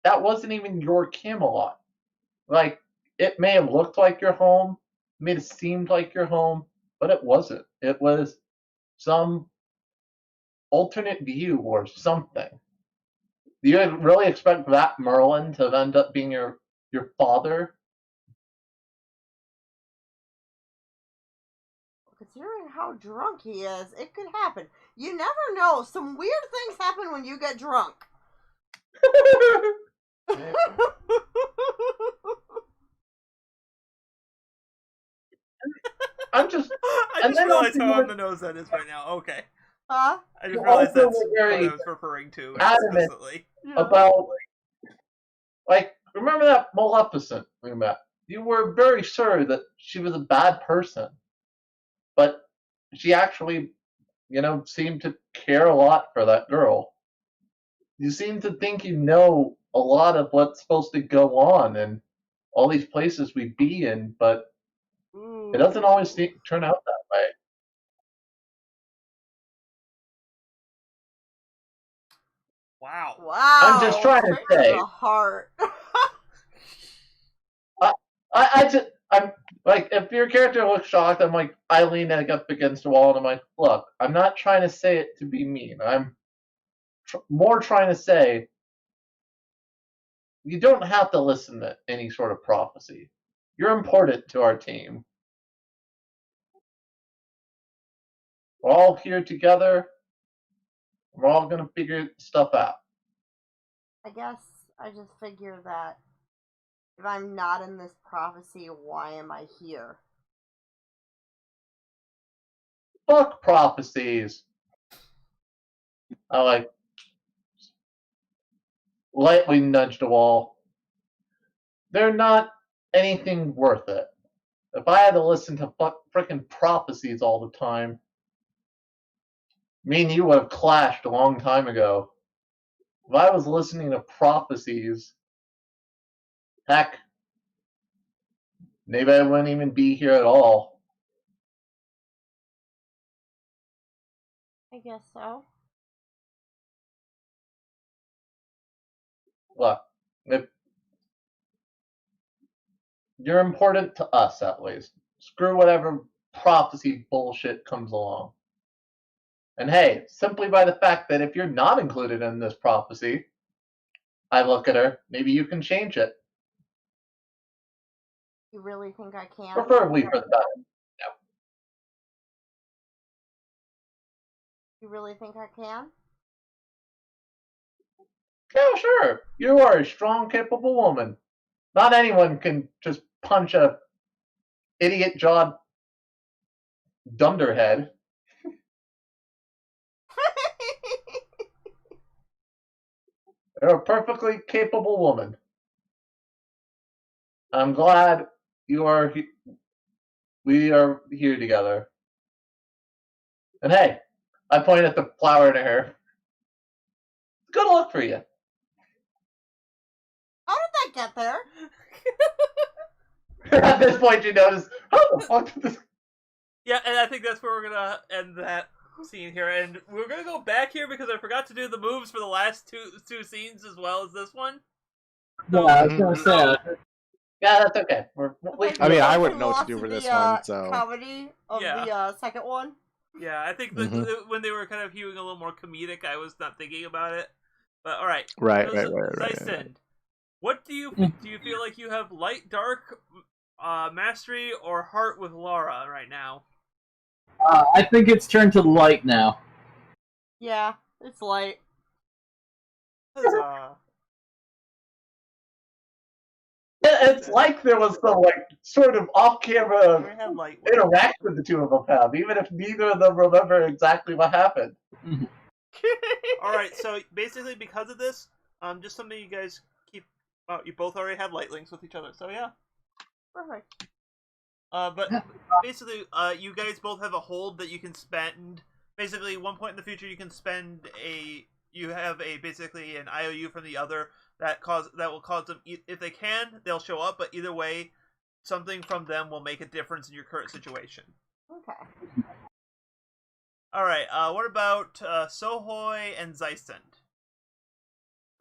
that wasn't even your Camelot. Like, it may have looked like your home, may have seemed like your home, but it wasn't. It was some alternate view or something. Do you really expect that Merlin to end up being your father? Considering how drunk he is, it could happen. You never know. Some weird things happen when you get drunk. I'm just. I And just then realized also how you on the nose that is right now. Okay. Huh? I just You realized also that's were what very I was referring to adamant explicitly. about, like, remember that Maleficent we met? You were very sure that she was a bad person, but she actually, seemed to care a lot for that girl. You seem to think you know a lot of what's supposed to go on and all these places we be in, but it doesn't always turn out that way. Wow. Wow. I'm just trying to straight say. to the heart. I'm like, if your character looks shocked, I'm like, I lean up against the wall and I'm like, look, I'm not trying to say it to be mean. I'm more trying to say you don't have to listen to any sort of prophecy. You're important to our team. We're all here together. We're all gonna figure stuff out. I guess I just figure that if I'm not in this prophecy, why am I here? Fuck prophecies. I like lightly nudged the wall. They're not anything worth it. If I had to listen to frickin' prophecies all the time, me and you would have clashed a long time ago. if I was listening to prophecies, heck, maybe I wouldn't even be here at all. I guess so. Look, if you're important to us, at least. Screw whatever prophecy bullshit comes along. And hey, simply by the fact that if you're not included in this prophecy, I look at her, maybe you can change it. You really think I can? Preferably for the better. You really think I can? Yeah, sure. You are a strong, capable woman. Not anyone can just punch a idiot-jawed dunderhead. You're a perfectly capable woman. I'm glad we are here together. And hey, I point at the flower in her hair. Good luck for you. How did that get there? At this point, you notice, how the fuck did this... Yeah, and I think that's where we're gonna end that scene here, and we're gonna go back here because I forgot to do the moves for the last two scenes as well as this one. Yeah, I was gonna say. Yeah, that's okay. I mean, I wouldn't We know what to lost do for the, this one, so... comedy of Yeah. the second one. Yeah, I think that when they were kind of hewing a little more comedic, I was not thinking about it. But all right, Right. Zeisend, what do you feel like you have? Light, dark, mastery, or heart with Laura right now? I think it's turned to light now. Yeah, it's light. Huzzah. It's like there was some sort of off-camera We had light. interaction the two of them have, even if neither of them remember exactly what happened. All right, so basically because of this, just something you guys keep. Well, you both already had light links with each other, so yeah. Perfect. But basically, you guys both have a hold that you can spend. Basically, one point in the future, you can spend you have basically an IOU from the other that will cause them, if they can, they'll show up. But either way, something from them will make a difference in your current situation. Okay. All right. What about Sohoy and Zeisend?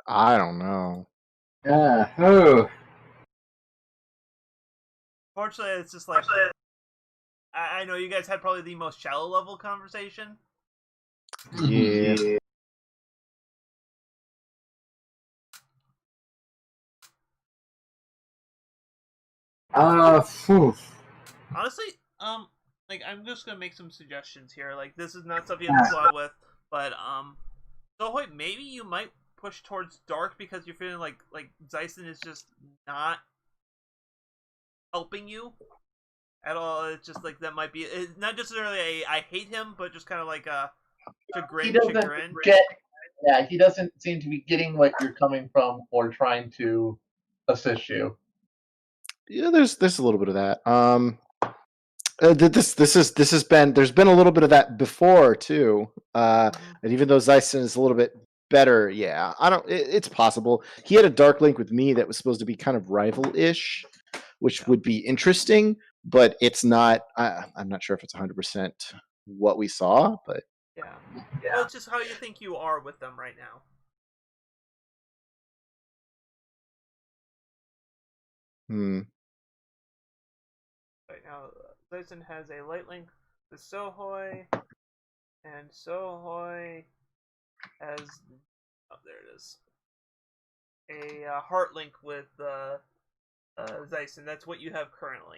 I don't know. Oh. Fortunately, it's just like I know you guys had probably the most shallow level conversation. Yeah. Phew. Honestly, like I'm just gonna make some suggestions here. Like this is not stuff you have to go out with, but Sohoy, maybe you might push towards dark because you're feeling like Zeisen is just not helping you at all. It's just like that might be not just necessarily I hate him, but just kind of like a chagrin. He doesn't seem to be getting what you're coming from or trying to assist you. Yeah, there's a little bit of that. This has been, there's been a little bit of that before too. And even though Zeisen is a little bit better, yeah, it's possible. He had a dark link with me that was supposed to be kind of rival-ish, which would be interesting, but it's not. I'm not sure if it's 100% what we saw, but yeah. Well, it's just how you think you are with them right now. Right now, Zeisen has a light link with Sohoy, and Sohoy has there it is, a heart link with Zeisen. That's what you have currently.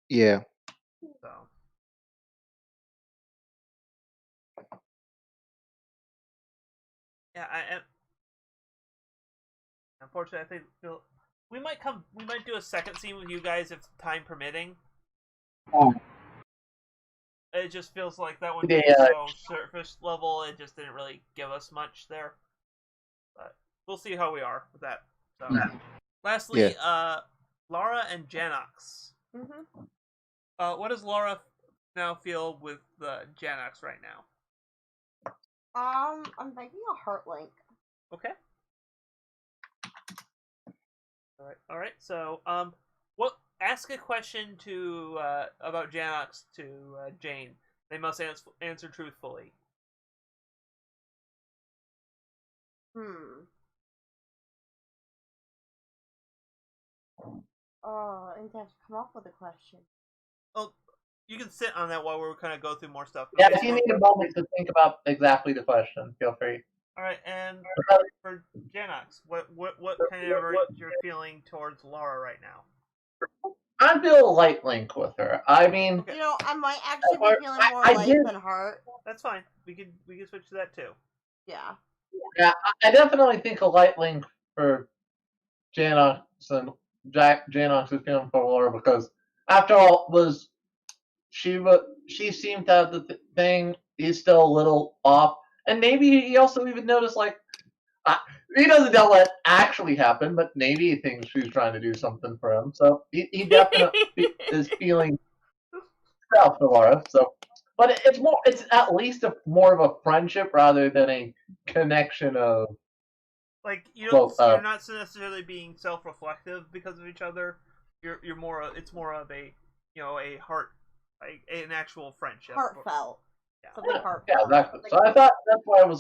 yeah. So. Yeah, unfortunately, I think we might do a second scene with you guys if time permitting. Oh. It just feels like that one Yeah. was so surface level, it just didn't really give us much there. But we'll see how we are with that. So, lastly, Lara and Janox. What does Lara now feel with Janox right now? I'm thinking a heart link. Okay. All right. So, what? Ask a question to about Janox to Jane. They must answer truthfully. Oh, and to have to come up with a question. Oh, you can sit on that while we're kind of go through more stuff. Yeah, Okay, if you so- need a moment to think about exactly the question, feel free. All right, and for Janox, what kind of are you feeling towards Laura right now? I feel a light link with her. I mean, Okay. You know, I might actually be feeling more I light did- than heart. That's fine. We can switch to that too. Yeah. yeah, I definitely think a light link for Janox and Janox is feeling for Laura because, after all, she seemed to have the thing. He's still a little off, and maybe he also even noticed he doesn't know what actually happened, but maybe he thinks she's trying to do something for him. So he definitely is feeling proud for Laura. So, but it's at least more of a friendship rather than a connection of. Like you don't, Well, you're not necessarily being self-reflective because of each other. You're more. It's more of a a heart, like an actual friendship. Heartfelt. Yeah. Something Yeah, heartfelt. exactly. So I thought that's why I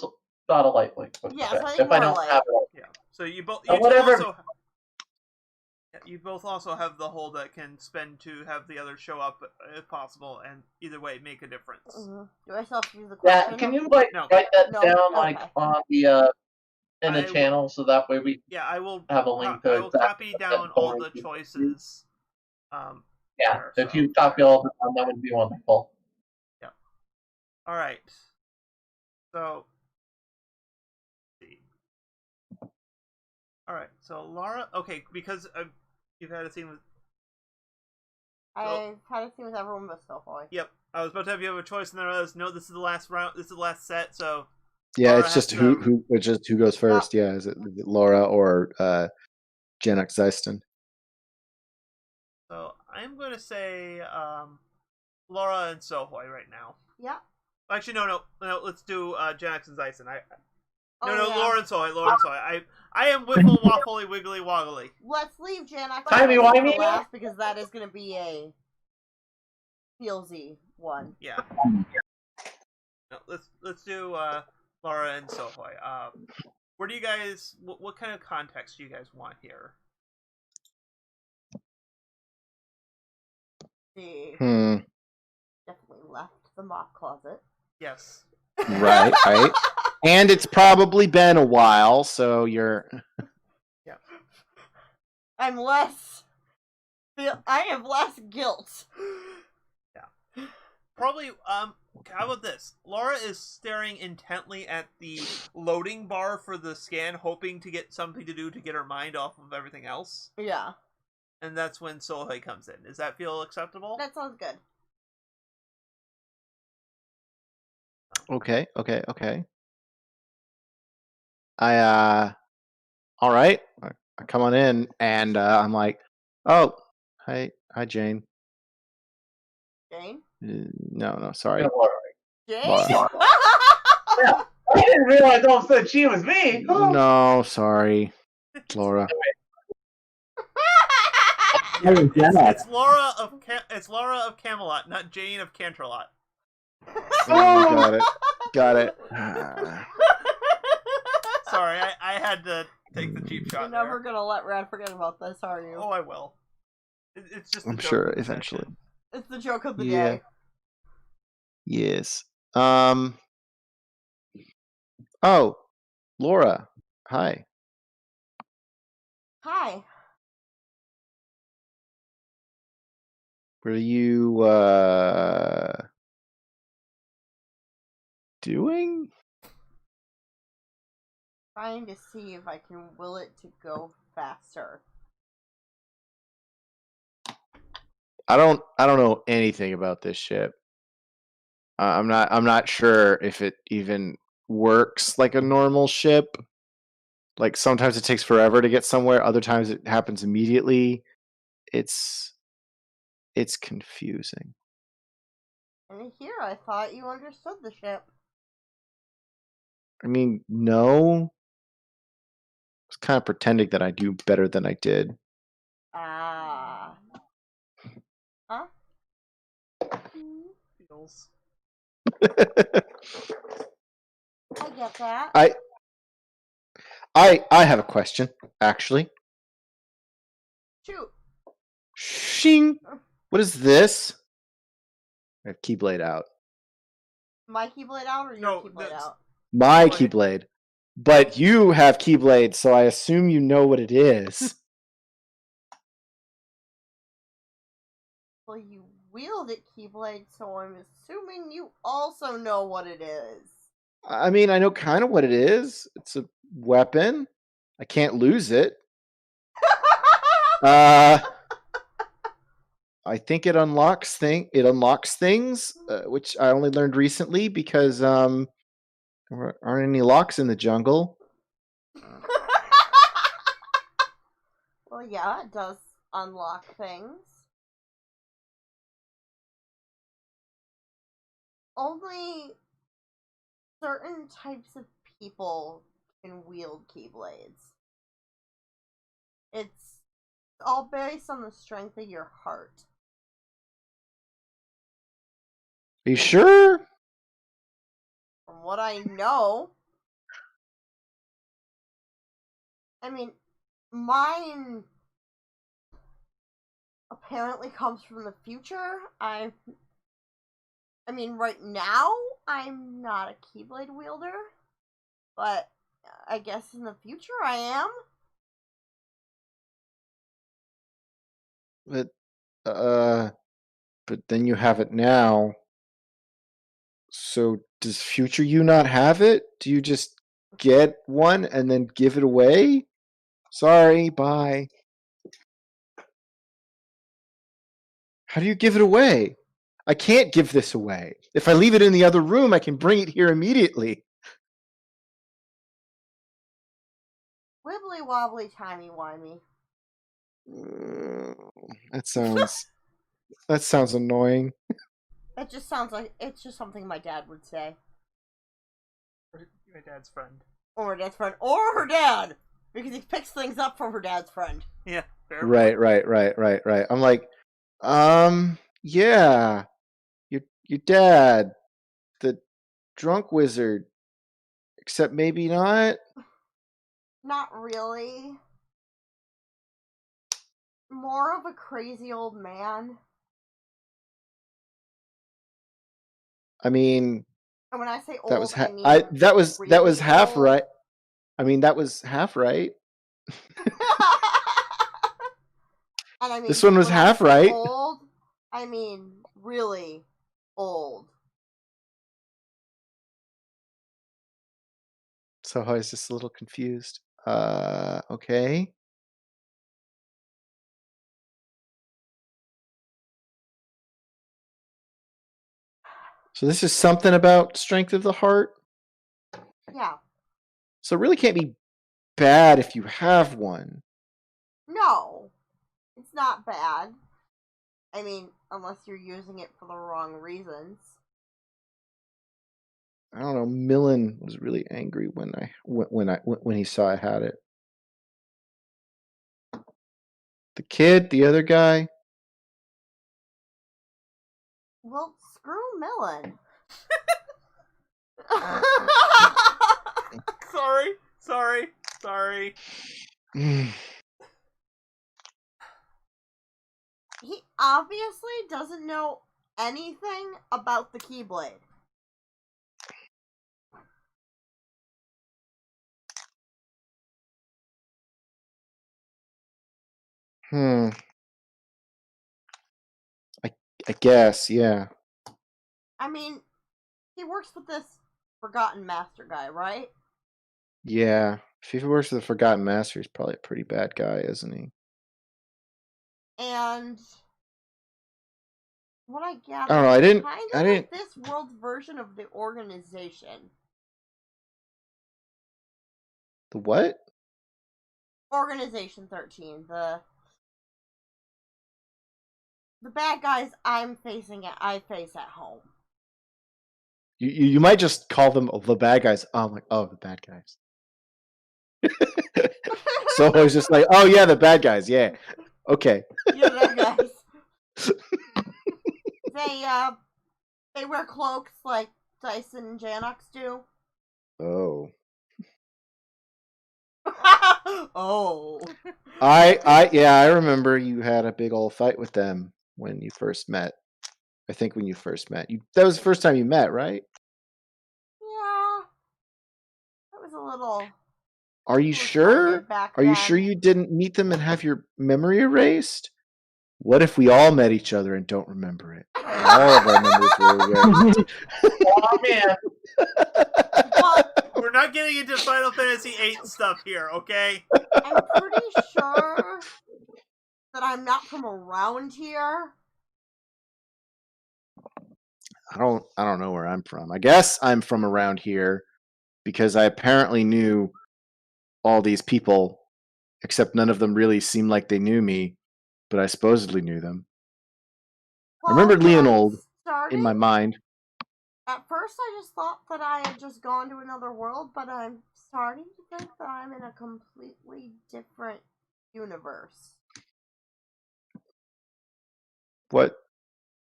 thought a light link. But Yeah, so I think if I more don't light. have it, Yeah. So you both. Or You whatever- also. You both also have the hold that can spend to have the other show up if possible, and either way make a difference. Mm-hmm. Do I still have to use the yeah, question? can you No. write that No, down okay. on the in the I channel so that way we Yeah, I will have a link to I will exactly copy down what all I'm the doing. choices. Yeah, there, if so. you copy all of them, that would be wonderful. Yeah. All right. So. Let's see. All right. So Laura. Okay, because you've had a scene with. I've had a scene with everyone but Sophie. Yep. I was about to have you have a choice, and then I realized no, this is the last round. This is the last set. So. Yeah, Laura it's just has who goes first. Yeah, is it Laura or Janox Zeiston? So I'm going to say Laura and Sohoy right now. Yeah. Actually, no. Let's do Janox and Zeiston. Oh, No, yeah. Laura and Sohoy. I am Whiffle Waffly Wiggly Woggly. Let's leave Janox Timey-wimey? for last because that is going to be a feelsy one. Yeah. No, let's do Laura and Sohoy. Where do you guys? What kind of context do you guys want here? She Hmm. definitely left the mop closet. Yes. Right. And it's probably been a while, so you're. Yeah. I have less guilt. Yeah. Probably. How about this? Laura is staring intently at the loading bar for the scan, hoping to get something to do to get her mind off of everything else. Yeah. And that's when Sohoy comes in. Does that feel acceptable? That sounds good. Okay. All right. I come on in, and I'm like, oh, hi, Jane. Jane? No, sorry. Yeah, Laura. Jane? Laura. I didn't realize all of a sudden she was me. No, sorry, Laura. Yeah, Janox. it's Laura of Camelot, not Jane of Canterlot. Got it. Sorry, I had to take the cheap You're shot. never there. gonna let Rad forget about this, are you? Oh, I will. It's just. I'm the joke sure of the eventually. session. It's the joke of the Yeah. day. Yes. Oh, Laura. Hi. Hi. What are you doing? Trying to see if I can will it to go faster. I don't know anything about this ship. I'm not sure if it even works like a normal ship. Like sometimes it takes forever to get somewhere, other times it happens immediately. It's confusing. And here, I thought you understood the ship. I mean, no. It's kind of pretending that I do better than I did. Ah. Huh? Feels. I get that. I have a question, actually. Shoot. Shing! What is this? I have Keyblade out. My Keyblade out or your No, Keyblade that's- out? My Keyblade. Keyblade. But you have Keyblade, so I assume you know what it is. Well, you wield it, Keyblade, so I'm assuming you also know what it is. I mean, I know kind of what it is. It's a weapon. I can't lose it. I think it unlocks things, which I only learned recently because there aren't any locks in the jungle. Well, yeah, it does unlock things. Only certain types of people can wield Keyblades. It's all based on the strength of your heart. Are you sure? From what I know. I mean, mine apparently comes from the future. I mean, right now, I'm not a Keyblade wielder, but I guess in the future I am. But then you have it now. So does future you not have it? Do you just get one and then give it away? Sorry, bye. How do you give it away? I can't give this away. If I leave it in the other room, I can bring it here immediately. Wibbly wobbly, timey wimey. That sounds annoying. That just sounds like it's just something my dad would say. My dad's friend. Or her dad's friend. Or her dad! Because he picks things up from her dad's friend. Yeah, fair Right. I'm like, yeah, your dad, the drunk wizard, except maybe not. Not really. More of a crazy old man. I mean, And when I say old, that was I mean that was really half old. right. I mean, that was half right. And I mean, This one was when I half say right. Old, I mean really old. So I was just a little confused. Okay. So this is something about strength of the heart. Yeah. So it really can't be bad if you have one. No, it's not bad. I mean, unless you're using it for the wrong reasons. I don't know. Millen was really angry when he saw I had it. The kid, the other guy. Well, screw Millen. Sorry. He obviously doesn't know anything about the Keyblade. I guess, yeah. I mean, he works with this Forgotten Master guy, right? Yeah. If he works for the Forgotten Master, he's probably a pretty bad guy, isn't he? And what I gather, I don't know. I didn't. Like this world's version of the organization. The what? Organization 13. The bad guys I face at home. You might just call them the bad guys. Oh, I'm like, oh, the bad guys. So I was just like, oh yeah, the bad guys, yeah. Okay. Yeah, bad guys. They wear cloaks like Dyson and Janox do. Oh. Oh. I remember you had a big old fight with them when you first met. I think when you first met. That was the first time you met, right? Yeah. That was a little. Are you little sure? heated back Are you then. sure you didn't meet them and have your memory erased? What if we all met each other and don't remember it? And all of our memories were erased. Oh man. Well, We're not getting into Final Fantasy VIII stuff here, okay? I'm pretty sure that I'm not from around here. I don't know where I'm from. I guess I'm from around here because I apparently knew all these people, except none of them really seemed like they knew me, but I supposedly knew them. I remembered when Leonold started, in my mind. At first, I just thought that I had just gone to another world, but I'm starting to think that I'm in a completely different universe.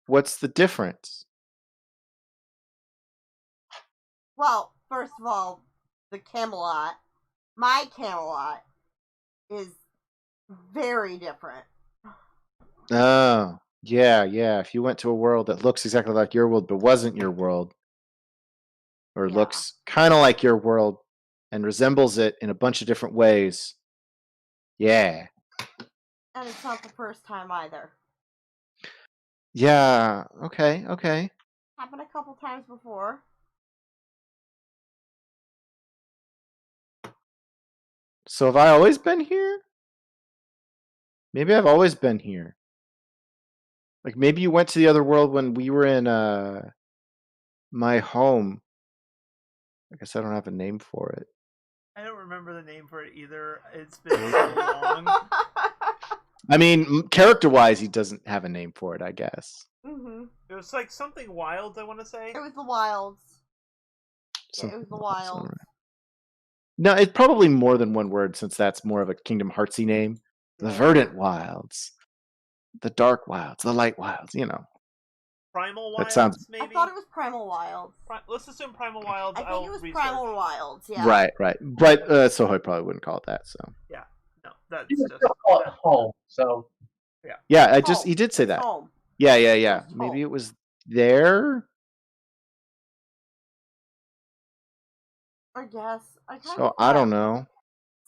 What's the difference? Well, first of all, the Camelot, my Camelot, is very different. Oh, yeah. If you went to a world that looks exactly like your world but wasn't your world, or Yeah. looks kind of like your world and resembles it in a bunch of different ways. Yeah. And it's not the first time either. Yeah. Okay. Happened a couple times before. So have I always been here? Maybe I've always been here. Like maybe you went to the other world when we were in my home. I guess I don't have a name for it. I don't remember the name for it either. It's been so long. I mean, character-wise, he doesn't have a name for it, I guess. Mm-hmm. It was like something Wilds, I want to say. It was the Wilds. Some- It was the Wilds. No, it's probably more than one word since that's more of a Kingdom Heartsy name. The Verdant Wilds, the Dark Wilds, the Light Wilds, you know. Primal That Wilds, sounds- maybe? I thought it was Primal Wilds. Let's assume Primal Wilds. I think I'll it was research. Primal Wilds, yeah. Right. But Sohoy probably wouldn't call it that, so. No, that's You can just... still call it home. So Yeah, Home. he did say It's that. home. Yeah. It's Maybe home. it was there. I guess. So I don't know.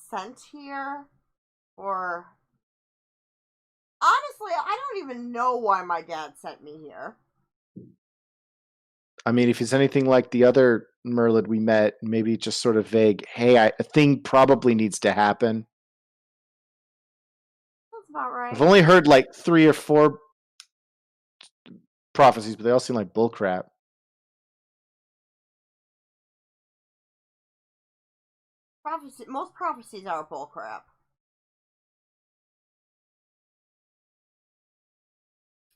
Sent here, or honestly, I don't even know why my dad sent me here. I mean, if it's anything like the other Merlid we met, maybe it's just sort of vague. Hey, a thing probably needs to happen. That's about right. I've only heard like 3 or 4 prophecies, but they all seem like bullcrap. Most prophecies are bullcrap.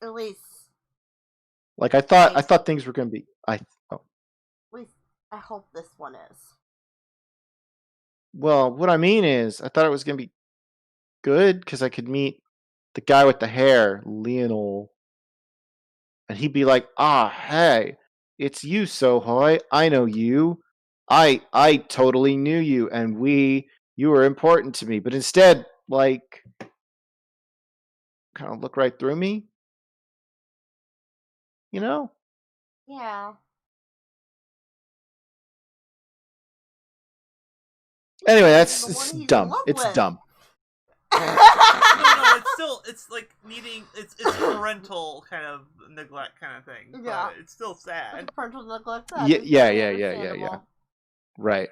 At least Like I thought things were going to be. at least I hope this one is. Well, what I mean is, I thought it was going to be good because I could meet the guy with the hair, Leonol, and he'd be like, "Ah, hey, it's you, Sohoy. I know you. I totally knew you, and you were important to me." But instead, like, kind of look right through me, you know? Yeah. Anyway, The that's one it's he's in dumb. love It's with. dumb. No, it's like needing... It's parental kind of neglect kind of thing. Yeah. But it's still sad. Parental neglect. Yeah. Right.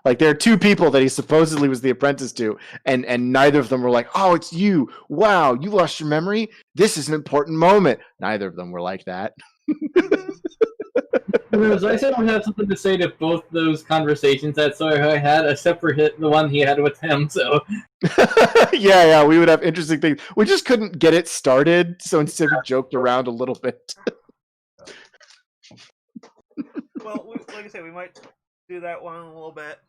Like there are 2 people that he supposedly was the apprentice to, and neither of them were like, "Oh, it's you! Wow, you lost your memory. This is an important moment." Neither of them were like that. Whereas I said I would have something to say to both those conversations that Sawyer had, except for the one he had with him. So yeah, we would have interesting things. We just couldn't get it started, so instead we joked around a little bit. Well, like I said, we might do that one in a little bit.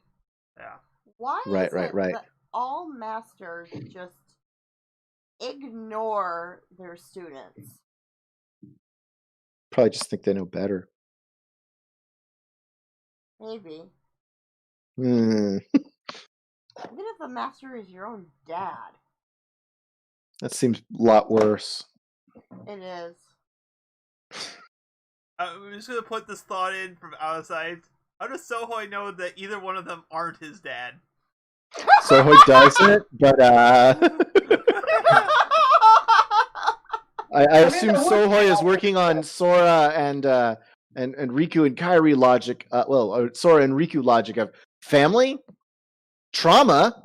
Yeah. Why? Right. Is it all masters just ignore their students? Probably just think they know better. Maybe. Hmm. Even if the master is your own dad. That seems a lot worse. It is. I'm just gonna put this thought in from outside. How does Sohoi know that either one of them aren't his dad? Sohoi does it, but I assume Sohoi is working on Sora and Riku and Kairi logic. Sora and Riku logic of family, trauma.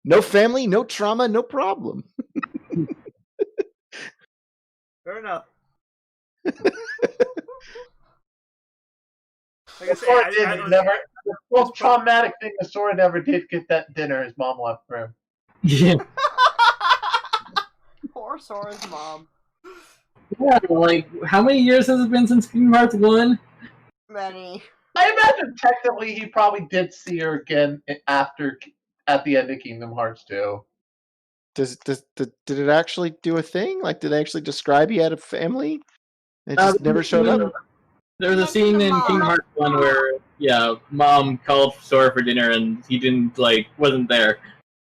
No family, no trauma, no problem. Fair enough. Like I The say, Sora I was, never. The most traumatic thing is Sora never did get that dinner his mom left for him. Yeah. Poor Sora's mom. Yeah, like, how many years has it been since Kingdom Hearts 1? Many. I imagine technically he probably did see her again at the end of Kingdom Hearts 2. Did it actually do a thing? Like, did they actually describe he had a family? It just never showed up. There was a scene in Kingdom Hearts 1 where, mom called Sora for dinner and he didn't, wasn't there.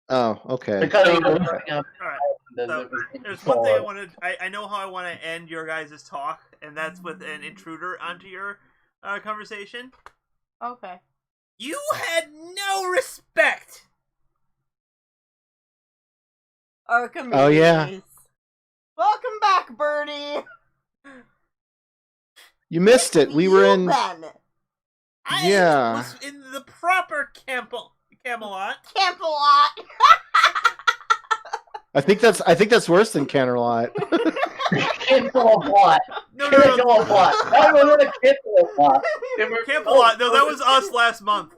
Oh, okay. Because he was working on Alright. it. So, there's one thing I wanted. I know how I want to end your guys' talk, and that's with an intruder onto your conversation. Okay. You had no respect. Archimedes. Oh, yeah. Welcome back, Birdie. You missed it. We were in. I was in the proper Camelot. Camelot. I think that's worse than Canterlot. Camelot. No. Camelot. Why was it a Camelot? Camelot. No, that was us last month.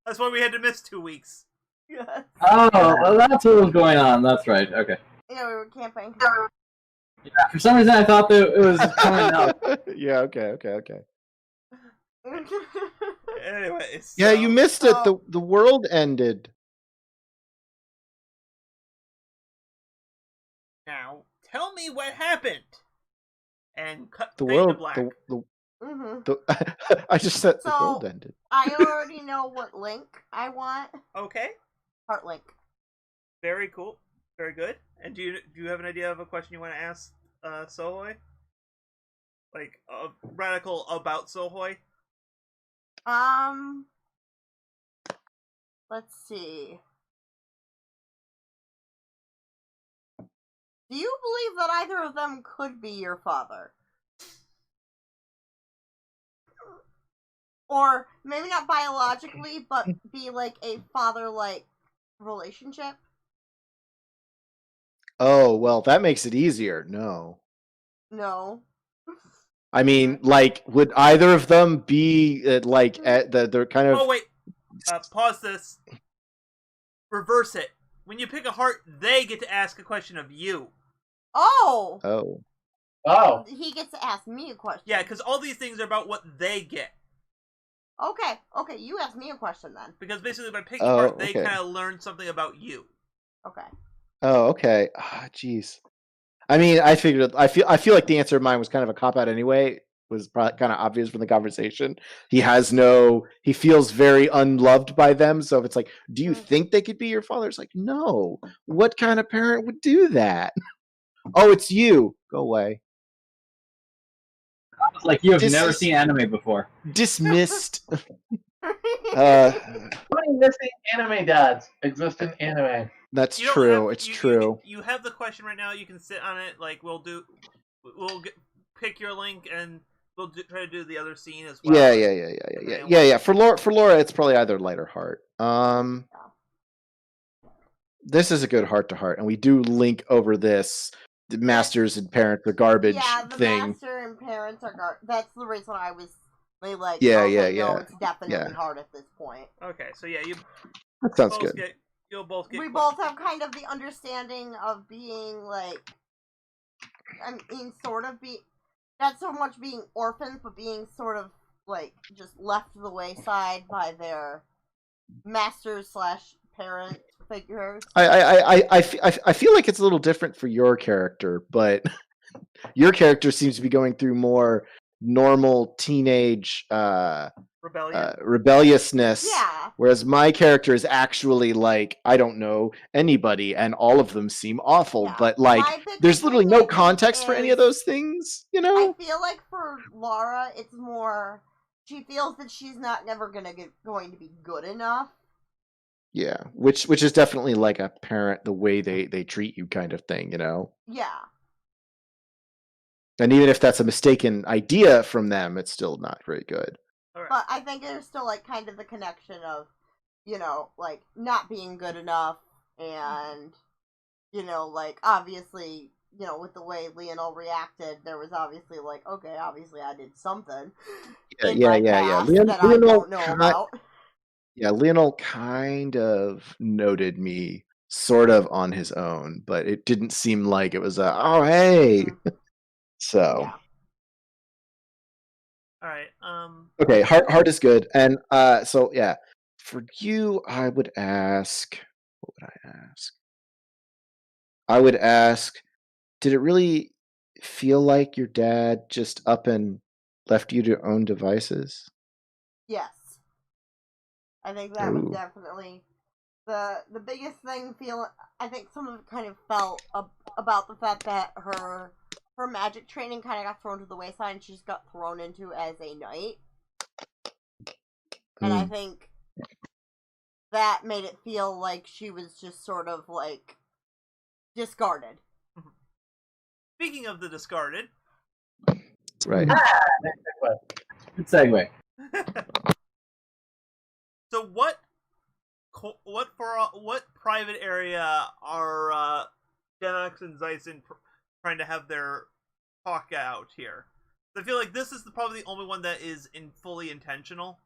That's why we had to miss 2 weeks. Yes. Oh, well, that's what was going on. That's right. Okay. Yeah, we were camping. Yeah, for some reason, I thought that it was coming out. Yeah. Okay. Anyways. Yeah, you missed it. The world ended. Now, tell me what happened. And cut The fade to world. black. I just said the world ended. I already know what link I want. Okay. Heart link. Very cool. Very good. And do you have an idea of a question you want to ask Sohoi? Like a radical about Sohoi? Let's see. Do you believe that either of them could be your father? Or maybe not biologically, but be like a father-like relationship? Oh, well, that makes it easier. No. I mean, would either of them be at the kind of? Oh wait, pause this. Reverse it. When you pick a heart, they get to ask a question of you. Oh. He gets to ask me a question. Yeah, because all these things are about what they get. Okay, you ask me a question then. Because basically, by picking a heart, they kind of learn something about you. Okay. Oh, okay. Jeez. I mean, I figured. I feel like the answer of mine was kind of a cop out anyway. It was probably kind of obvious from the conversation. He feels very unloved by them. So if it's like, do you think they could be your father? It's like, no. What kind of parent would do that? Oh, it's you. Go away. It's like you have never seen anime before. Dismissed. How many missing anime dads exist in anime? That's true. It's true. You have the question right now. You can sit on it. Like we'll pick your link and we'll try to do the other scene as well. Yeah. For Laura, it's probably either light or heart. This is a good heart to heart, and we do link over this. The masters and parents are garbage thing. Master and parents are garbage. That's the reason I was No, it's definitely hard at this point. Okay, so that sounds good. You'll both get. We both have kind of the understanding of being sort of not so much being orphans, but being sort of like just left to the wayside by their masters / parent figures. I feel like it's a little different for your character, but your character seems to be going through more normal teenage Rebellion. rebelliousness, Yeah. whereas my character is actually like, I don't know anybody, and all of them seem awful. Yeah. But like, My biggest there's literally thing, no I think, context for any of is- those things, you I know? feel like for Laura, it's more she feels that she's not never going to be good enough. Yeah, which is definitely like a parent, the way they treat you kind of thing, you know? Yeah. And even if that's a mistaken idea from them, it's still not very good. All right. But I think there's still like kind of the connection of, like not being good enough and, like obviously, with the way Leonel reacted, there was obviously like, okay, obviously I did something in my past that I don't know about. Yeah, Leonel kind of noted me sort of on his own, but it didn't seem like it was a, oh, hey. So, Yeah. All right. okay, heart is good. And so, yeah, for you, I would ask, what would I ask? I would ask, did it really feel like your dad just up and left you to your own devices? Yes. I think that was Ooh. definitely the biggest thing. I think some of it kind of felt about the fact that her magic training kind of got thrown to the wayside, and she just got thrown into as a knight. And I think that made it feel like she was just sort of like discarded. Speaking of the discarded, Right. Good segue. So what private area are Genox and Zyson trying to have their talk out here? I feel like this is probably the only one that is fully intentional.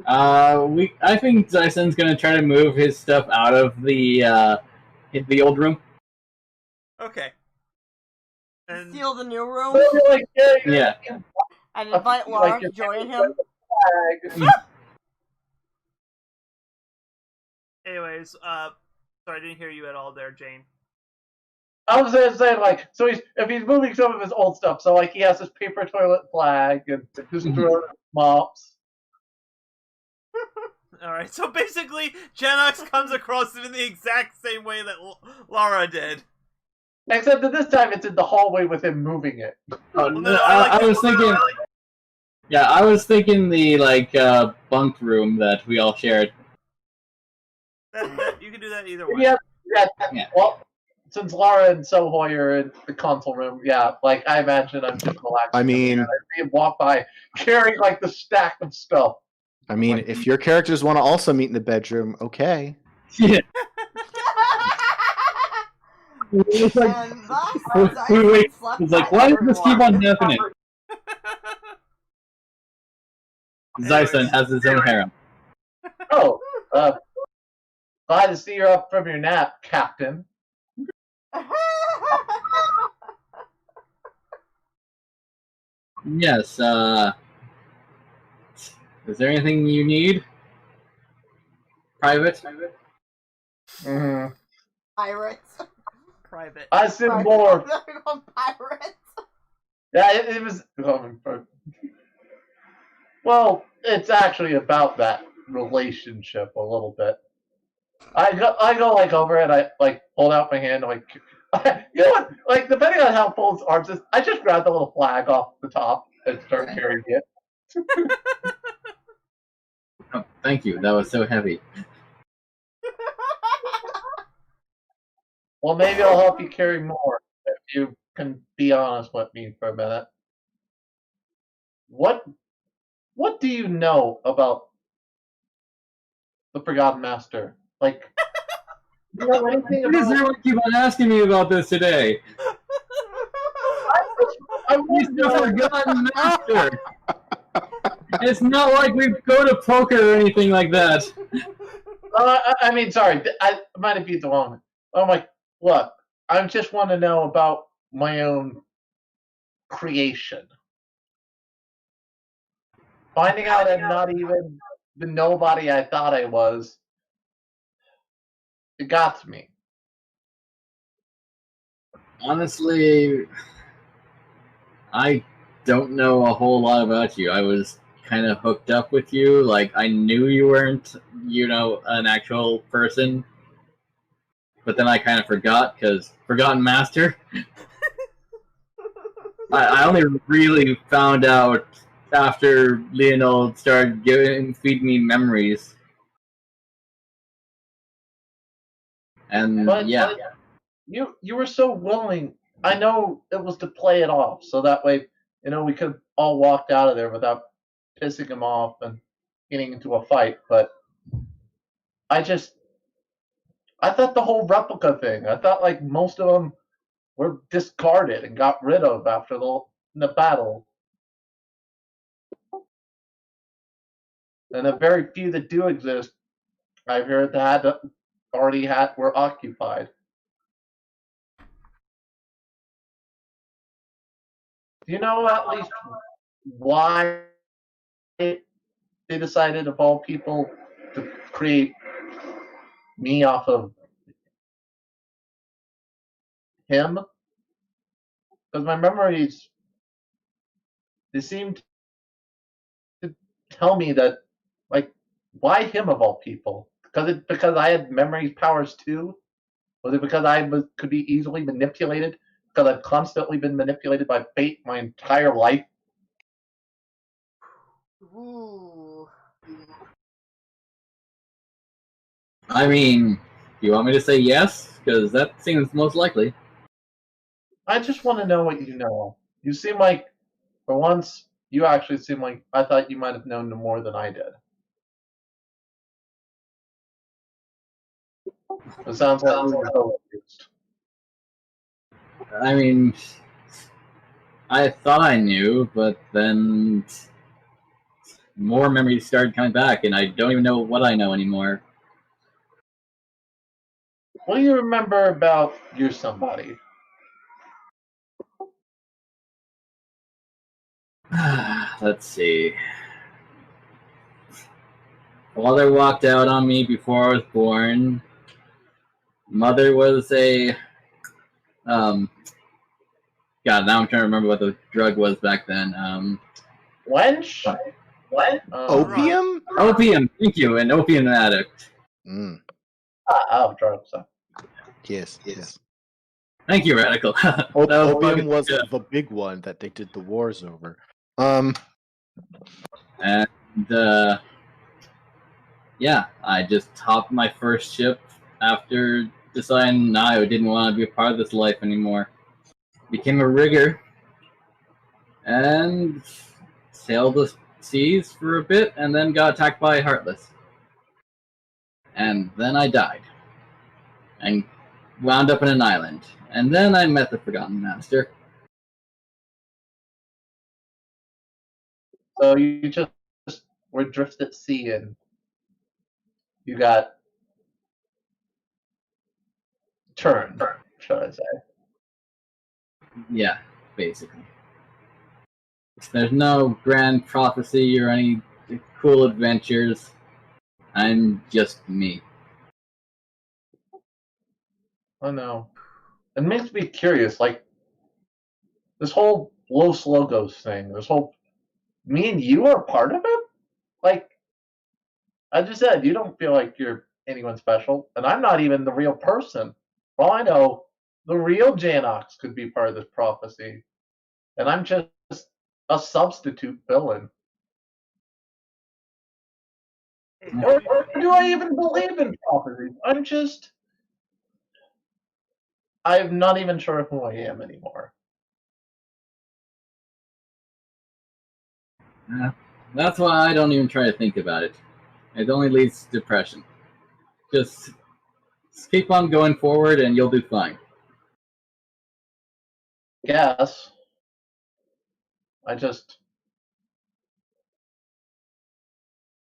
I think Zyson's gonna try to move his stuff out of the old room. Okay. And Steal the new room Yeah. and invite Laura to join him. anyways, sorry, I didn't hear you at all there, Jane. I was just saying, like, so if he's moving some of his old stuff, so like he has his paper toilet flag and his mops. Alright, so basically, Genox comes across it in the exact same way that Lara did. Except that this time it's in the hallway with him moving it. I was thinking. Yeah, I was thinking the bunk room that we all shared. You can do that either way. Yeah. Well, since Lara and Sohoy are in the console room, yeah, like I imagine I'm just relaxing. I mean, I see him walk by carrying like the stack of stuff. I mean, if your characters want to also meet in the bedroom, okay. Yeah. It's like, why does this keep on happening? Zyson has his own harem. Oh, glad to see you're up from your nap, Captain. Yes, is there anything you need? Private? Mm-hmm. Pirates. Private. I said more. Pirates. Yeah, it was. Well, it's actually about that relationship a little bit. I go like over and I like hold out my hand like, you know what? Like depending on how full his arms is, I just grab the little flag off the top and start carrying it. Oh, thank you. That was so heavy. Well, maybe I'll help you carry more if you can be honest with me for a minute. What do you know about the Forgotten Master? Like, do you know anything Why does about? everyone keep on asking me about this today? He's the Forgotten Master. It's not like we go to poker or anything like that. I mean, sorry, I might have beat the wrong. Oh my, look, I just want to know about my own creation. Finding out I'm not even the nobody I thought I was, it got to me. Honestly, I don't know a whole lot about you. I was kind of hooked up with you. Like, I knew you weren't, an actual person. But then I kind of forgot, because Forgotten Master. I only really found out after Leonold started feeding me memories. And But yeah. you were so willing. I know it was to play it off, so that way, we could all walked out of there without pissing him off and getting into a fight. But I thought the whole replica thing. I thought like most of them were discarded and got rid of after the battle, and the very few that do exist, I've heard that were occupied. Do you know at least why they decided, of all people, to create me off of him? Because my memories, they seem to tell me that, like, why him of all people? Because I had memory powers too? Was it because could be easily manipulated? Because I've constantly been manipulated by fate my entire life? Ooh. I mean, do you want me to say yes? Because that seems most likely. I just want to know what you know. You seem like, for once, you actually seem like I thought you might have known more than I did. It sounds like you were so confused. I mean, I thought I knew, but then more memories started coming back, and I don't even know what I know anymore. What do you remember about your somebody? Let's see. Father walked out on me before I was born. Mother was a God. Now I'm trying to remember what the drug was back then. Wench? What? Opium? Opium. Thank you, an opium addict. Mm. Drugs. Yes, yes. Thank you, Radical. That was Opium was yeah. the big one that they did the wars over. And yeah, I just topped my first ship after deciding I didn't want to be a part of this life anymore. Became a rigger and sailed the seas for a bit, and then got attacked by Heartless. And then I died and wound up in an island. And then I met the Forgotten Master. So you just were adrift at sea and you got turned, should I say. Yeah, basically. There's no grand prophecy or any cool adventures. I'm just me. I know. It makes me curious, like, this whole Los Logos thing, me and you are part of it? Like, I just said, you don't feel like you're anyone special, and I'm not even the real person. For all I know, the real Janox could be part of this prophecy, and I'm just a substitute villain. Or do I even believe in prophecies? I'm not even sure who I am anymore. That's why I don't even try to think about it. It only leads to depression. Just keep on going forward and you'll do fine. Guess. I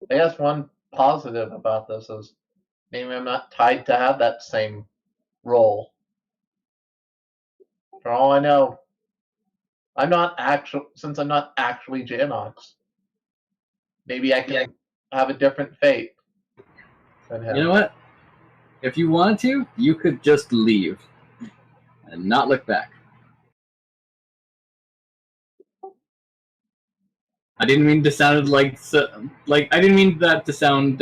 guess one positive about this is maybe I'm not tied to have that same role. For all I know, since I'm not actually Janox, maybe I can have a different fate than him. You know what? If you want to, you could just leave and not look back. I didn't mean to sound like I didn't mean that to sound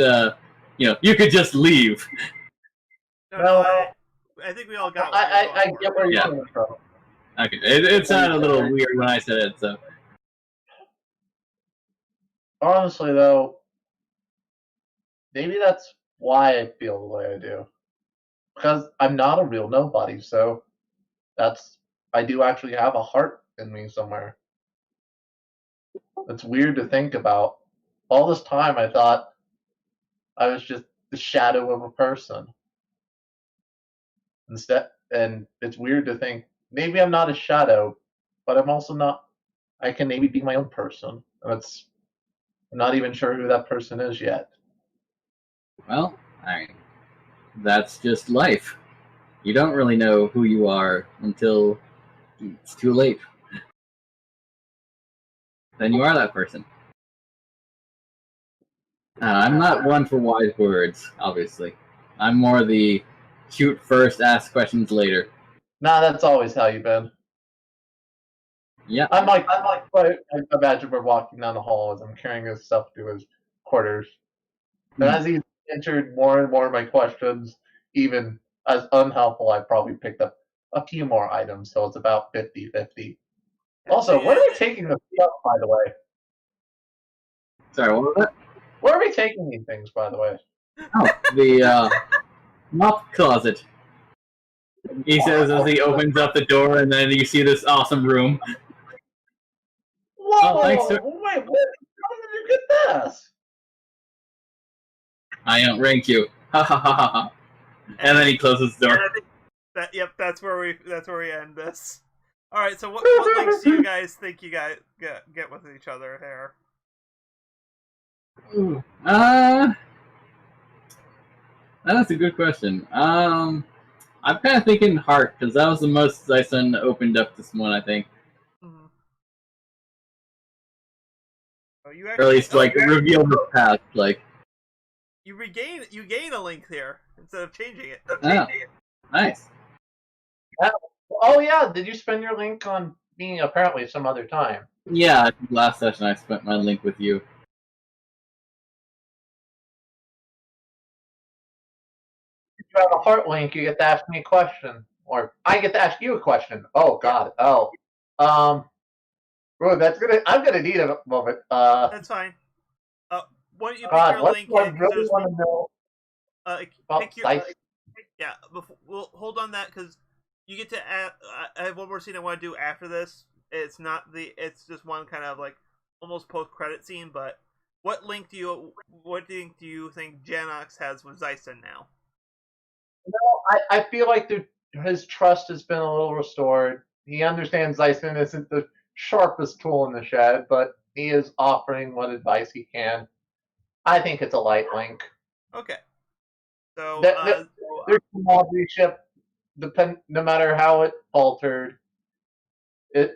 you could just leave. No, I think we all got what you're I going get for. where you're Yeah. coming from. Okay, it sounded a little weird when I said it, so. Honestly, though, maybe that's why I feel the way I do. Because I'm not a real nobody, so I do actually have a heart in me somewhere. It's weird to think about. All this time I thought I was just the shadow of a person. And it's weird to think maybe I'm not a shadow, but I'm also not. I can maybe be my own person. I'm not even sure who that person is yet. Well, that's just life. You don't really know who you are until it's too late. Then you are that person. I'm not one for wise words, obviously. I'm more the shoot first, ask questions later. Nah, that's always how you've been. Yeah. I imagine we're walking down the hall as I'm carrying his stuff to his quarters. And as he answered more and more of my questions, even as unhelpful, I probably picked up a few more items, so it's about 50-50. Also, where are we taking this stuff, by the way? Sorry, what was that? Where are we taking these things, by the way? Oh, the mop closet. He says as he opens up the door, and then you see this awesome room. Whoa! Thanks, sir. Wait, how did you get this? I outrank you. Ha ha ha ha ha. And then he closes the door. That's where we end this. All right, so what links do you guys think you guys get with each other here? That's a good question. I'm kind of thinking heart, because that was the most Zyson opened up this one, I think. Mm-hmm. Oh, you Or actually, at least, revealed the past, you gain a link here instead of changing it. Oh, nice. Oh yeah, did you spend your link on me apparently some other time? Yeah, I think last session I spent my link with you. If you have a heart link, you get to ask me a question. Or I get to ask you a question. Oh god. Oh. Bro, I'm gonna need a moment. That's fine. Why don't you pick your link? I really want to know about Dice. Yeah, we'll hold on that because you get to add. I have one more scene I want to do after this. It's it's just one kind of almost post-credit scene. But what link do you think Janox has with Zyson now? I feel like his trust has been a little restored. He understands Zyson isn't the sharpest tool in the shed, but he is offering what advice he can. I think it's a light link. Okay. So their commodity ship, no matter how it faltered,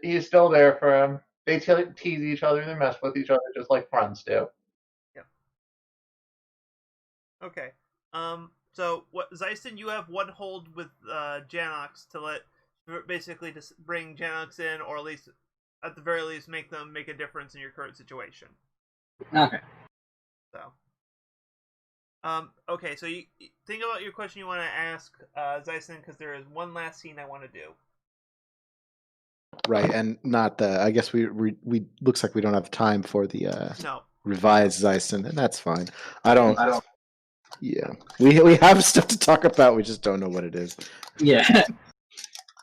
he's still there for him. They tease each other, they mess with each other just like friends do. Yeah. Okay. So what Zyson, you have one hold with Janox to basically to bring Janox in, or at the very least make them make a difference in your current situation. Okay. So. Okay, so you think about your question you want to ask Zyson, because there is one last scene I want to do. Right, and not the. I guess we looks like we don't have time for the no revised Zyson, and that's fine. I don't. Yeah, we have stuff to talk about. We just don't know what it is. Yeah.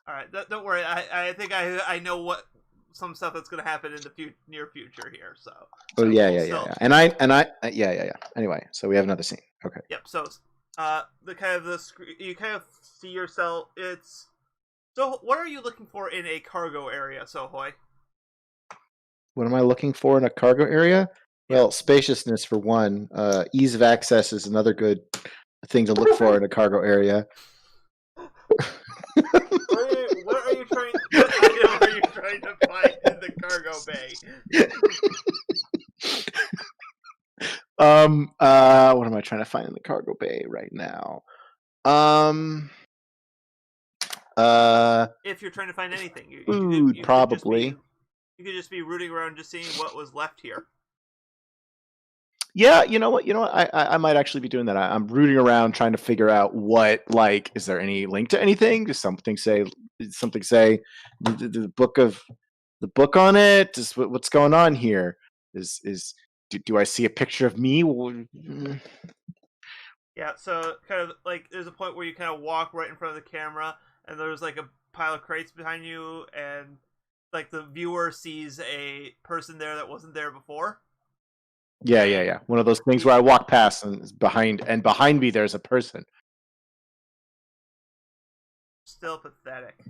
All right, don't worry. I think I know what some stuff that's going to happen in the near future here. So. Oh yeah. And I yeah. Anyway, so we have another scene. Okay. Yep. So, you kind of see yourself. So. What are you looking for in a cargo area, Sohoy? What am I looking for in a cargo area? Well, spaciousness for one. Ease of access is another good thing to look for in a cargo area. What are you trying? What item are you trying to find in the cargo bay? What am I trying to find in the cargo bay right now? If you're trying to find anything, Food, probably. You could just be rooting around, just seeing what was left here. Yeah, you know what? I might actually be doing that. I'm rooting around trying to figure out what, like, is there any link to anything? Does something say the book on it? Just what's going on here? Do I see a picture of me? Yeah, so kind of like there's a point where you kind of walk right in front of the camera, and there's like a pile of crates behind you, and like the viewer sees a person there that wasn't there before. Yeah. One of those things where I walk past and behind me there's a person. Still pathetic.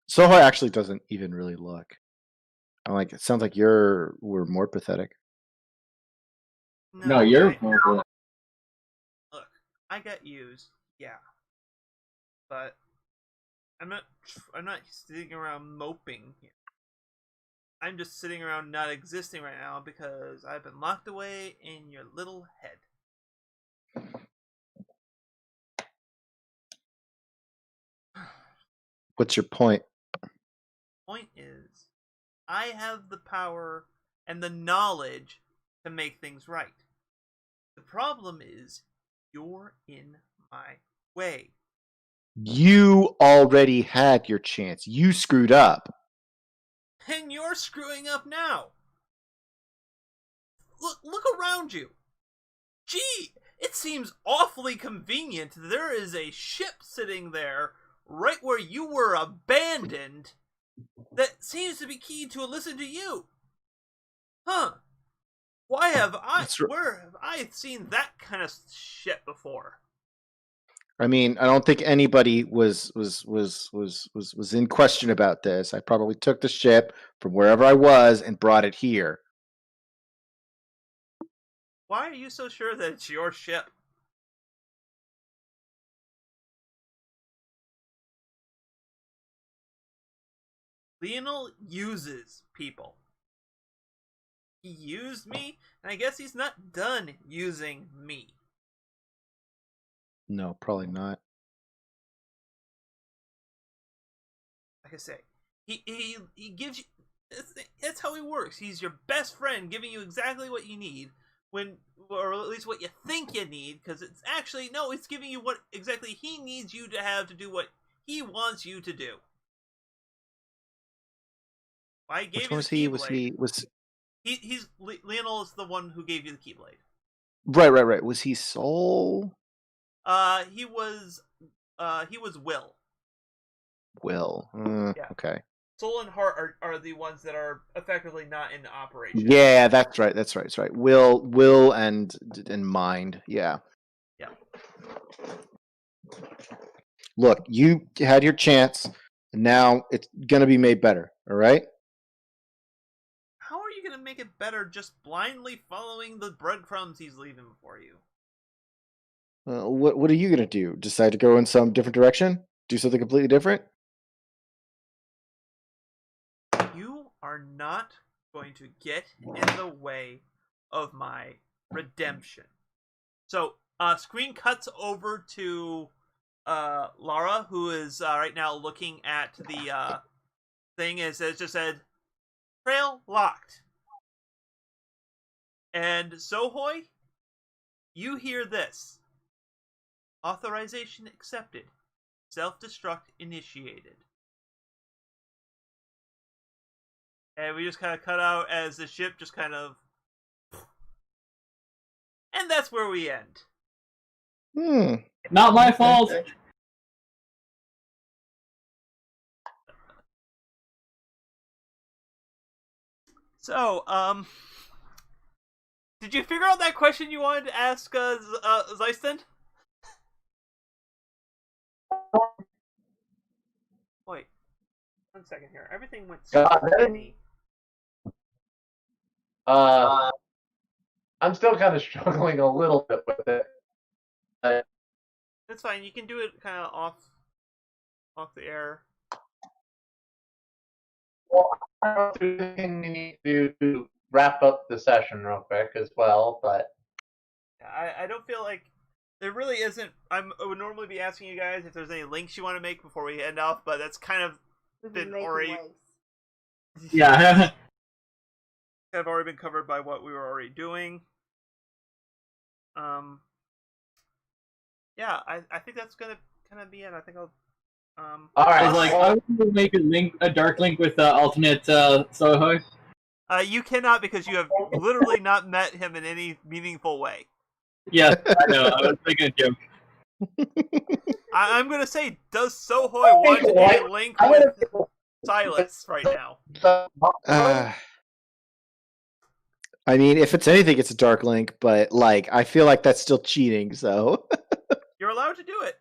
Soho actually doesn't even really look. I'm like, it sounds like we're more pathetic. No, you're. Look, I got used, yeah, but I'm not sitting around moping here. I'm just sitting around not existing right now because I've been locked away in your little head. What's your point? Point is, I have the power and the knowledge to make things right. The problem is, you're in my way. You already had your chance. You screwed up. And you're screwing up now. Look around you. Gee, it seems awfully convenient. There is a ship sitting there right where you were abandoned that seems to be key to listen to you. Huh. Where have I seen that kind of shit before? I mean, I don't think anybody was in question about this. I probably took the ship from wherever I was and brought it here. Why are you so sure that it's your ship? Lionel uses people. He used me, and I guess he's not done using me. No, probably not. Like I say, he gives you. That's how he works. He's your best friend, giving you exactly what you need or at least what you think you need. Because it's actually no, it's giving you what exactly he needs you to have to do what he wants you to do. I gave you the Keyblade. He's Lionel is the one who gave you the Keyblade. Right. Was he Soul? He was Will. Will. Yeah. Okay. Soul and Heart are the ones that are effectively not in operation. Yeah, that's right. That's right. Will and Mind. Yeah. Yeah. Look, you had your chance, and now it's gonna be made better. All right. How are you gonna make it better just blindly following the breadcrumbs he's leaving for you? What are you gonna do? Decide to go in some different direction? Do something completely different? You are not going to get in the way of my redemption. So, screen cuts over to Lara, who is right now looking at the thing. It just said, "Trail locked." And Sohoy, you hear this. Authorization accepted. Self-destruct initiated. And we just kind of cut out as the ship just kind of... And that's where we end. Not my fault. So, did you figure out that question you wanted to ask Zeiston? Wait, 1 second here. Everything went so for me. I'm still kind of struggling a little bit with it. That's fine. You can do it kind of off the air. Well, I don't know if there's anything we need to do to wrap up the session real quick as well, but I don't feel like there really isn't. I would normally be asking you guys if there's any links you want to make before we end off, but that's kind of We've been making already links. Yeah. have already been covered by what we were already doing. Yeah, I think that's gonna kind of be it. I think I'll all right. I was like, I would make a dark link with alternate Sohoy. you cannot, because you have literally not met him in any meaningful way. Yes, I know. I was making a joke. I'm gonna say, does Sohoy want a link with Silas right now? I mean, if it's anything, it's a dark link, but like, I feel like that's still cheating. So You're allowed to do it.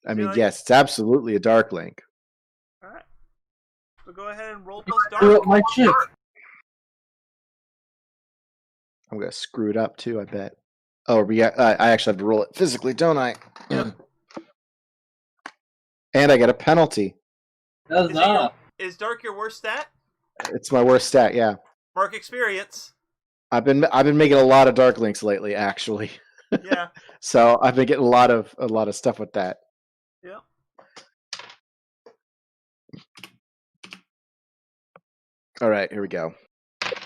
I mean, like- yes, it's absolutely a dark link. All right. So go ahead and roll plus Blew dark. up my chip. I'm gonna screw it up too. I bet. Oh, I actually have to roll it physically, don't I? Yep. And I get a penalty. Is dark your worst stat? It's my worst stat. Yeah, Mark experience. I've been making a lot of dark links lately, actually. Yeah. So I've been getting a lot of stuff with that. Yeah. All right, here we go.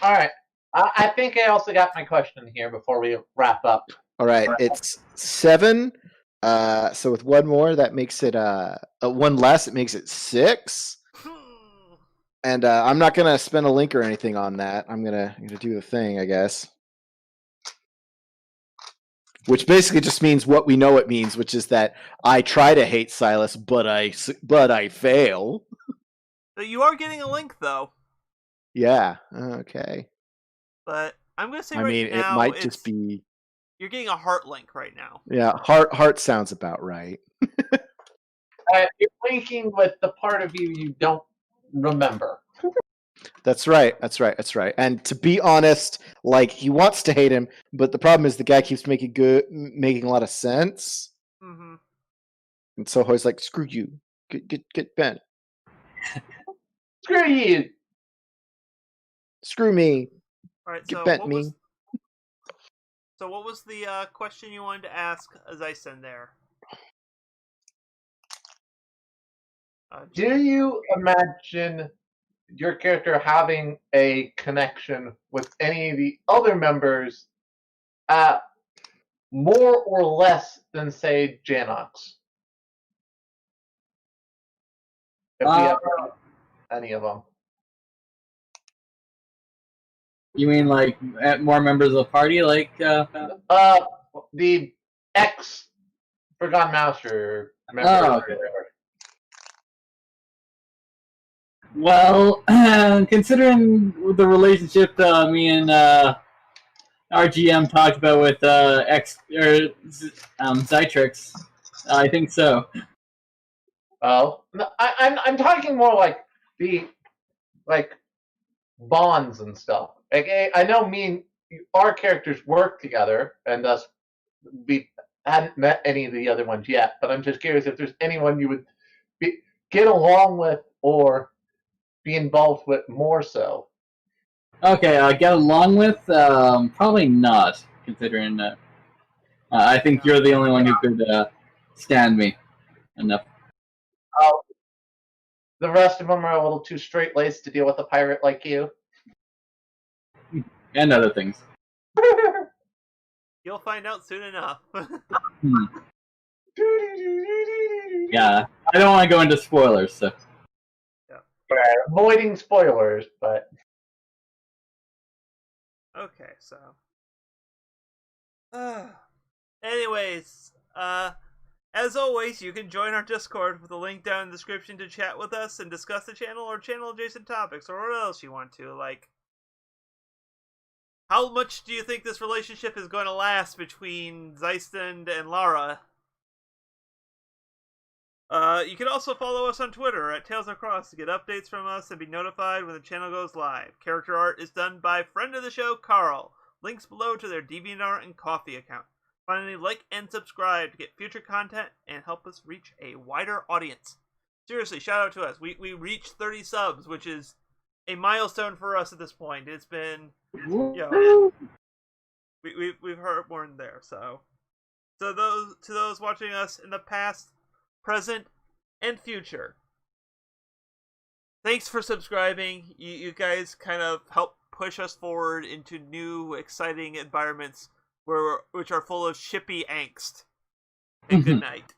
All right. I think I also got my question here before we wrap up. All right, it's 7. So with one more, that makes it one less. It makes it 6. And I'm not gonna spend a link or anything on that. I'm gonna do the thing, I guess. Which basically just means what we know it means, which is that I try to hate Silas, but I fail. So you are getting a link though. Yeah. Okay. But I'm gonna say I right mean, now it might just be. you're getting a heart link right now. Yeah, heart sounds about right. You're linking with the part of you don't remember. That's right. And to be honest, like, he wants to hate him, but the problem is the guy keeps making a lot of sense. Mm-hmm. And so he's like, "Screw you, get bent. Screw you. Screw me, All right. get So bent what me." was? So what was the question you wanted to ask Zyson there? Do you imagine your character having a connection with any of the other members more or less than, say, Janox? If we have any of them. You mean like more members of the party, like? The ex Forgotten Master member. Oh, okay. Well, considering the relationship me and RGM talked about with Zytrix, I think so. Oh, no, I'm talking more like the bonds and stuff. Like, I know me and our characters work together, and thus we hadn't met any of the other ones yet. But I'm just curious if there's anyone you would get along with or be involved with more so. Okay, get along with? Probably not, considering I think you're the only one who could stand me enough. The rest of them are a little too straight-laced to deal with a pirate like you. And other things. You'll find out soon enough. Yeah, I don't want to go into spoilers, so. Avoiding spoilers, but Okay, so. Anyways, as always, you can join our Discord with a link down in the description to chat with us and discuss the channel or channel adjacent topics or what else you want to. Like, how much do you think this relationship is going to last between Zeistund and Lara? You can also follow us on Twitter at Tales Across to get updates from us and be notified when the channel goes live. Character art is done by friend of the show, Carl. Links below to their DeviantArt and Ko-fi account. Finally, like and subscribe to get future content and help us reach a wider audience. Seriously, shout out to us. We reached 30 subs, which is a milestone for us at this point. It's been, we've heard more than there. So those watching us in the past, present, and future, thanks for subscribing. You guys kind of help push us forward into new, exciting environments which are full of shippy angst. And good night.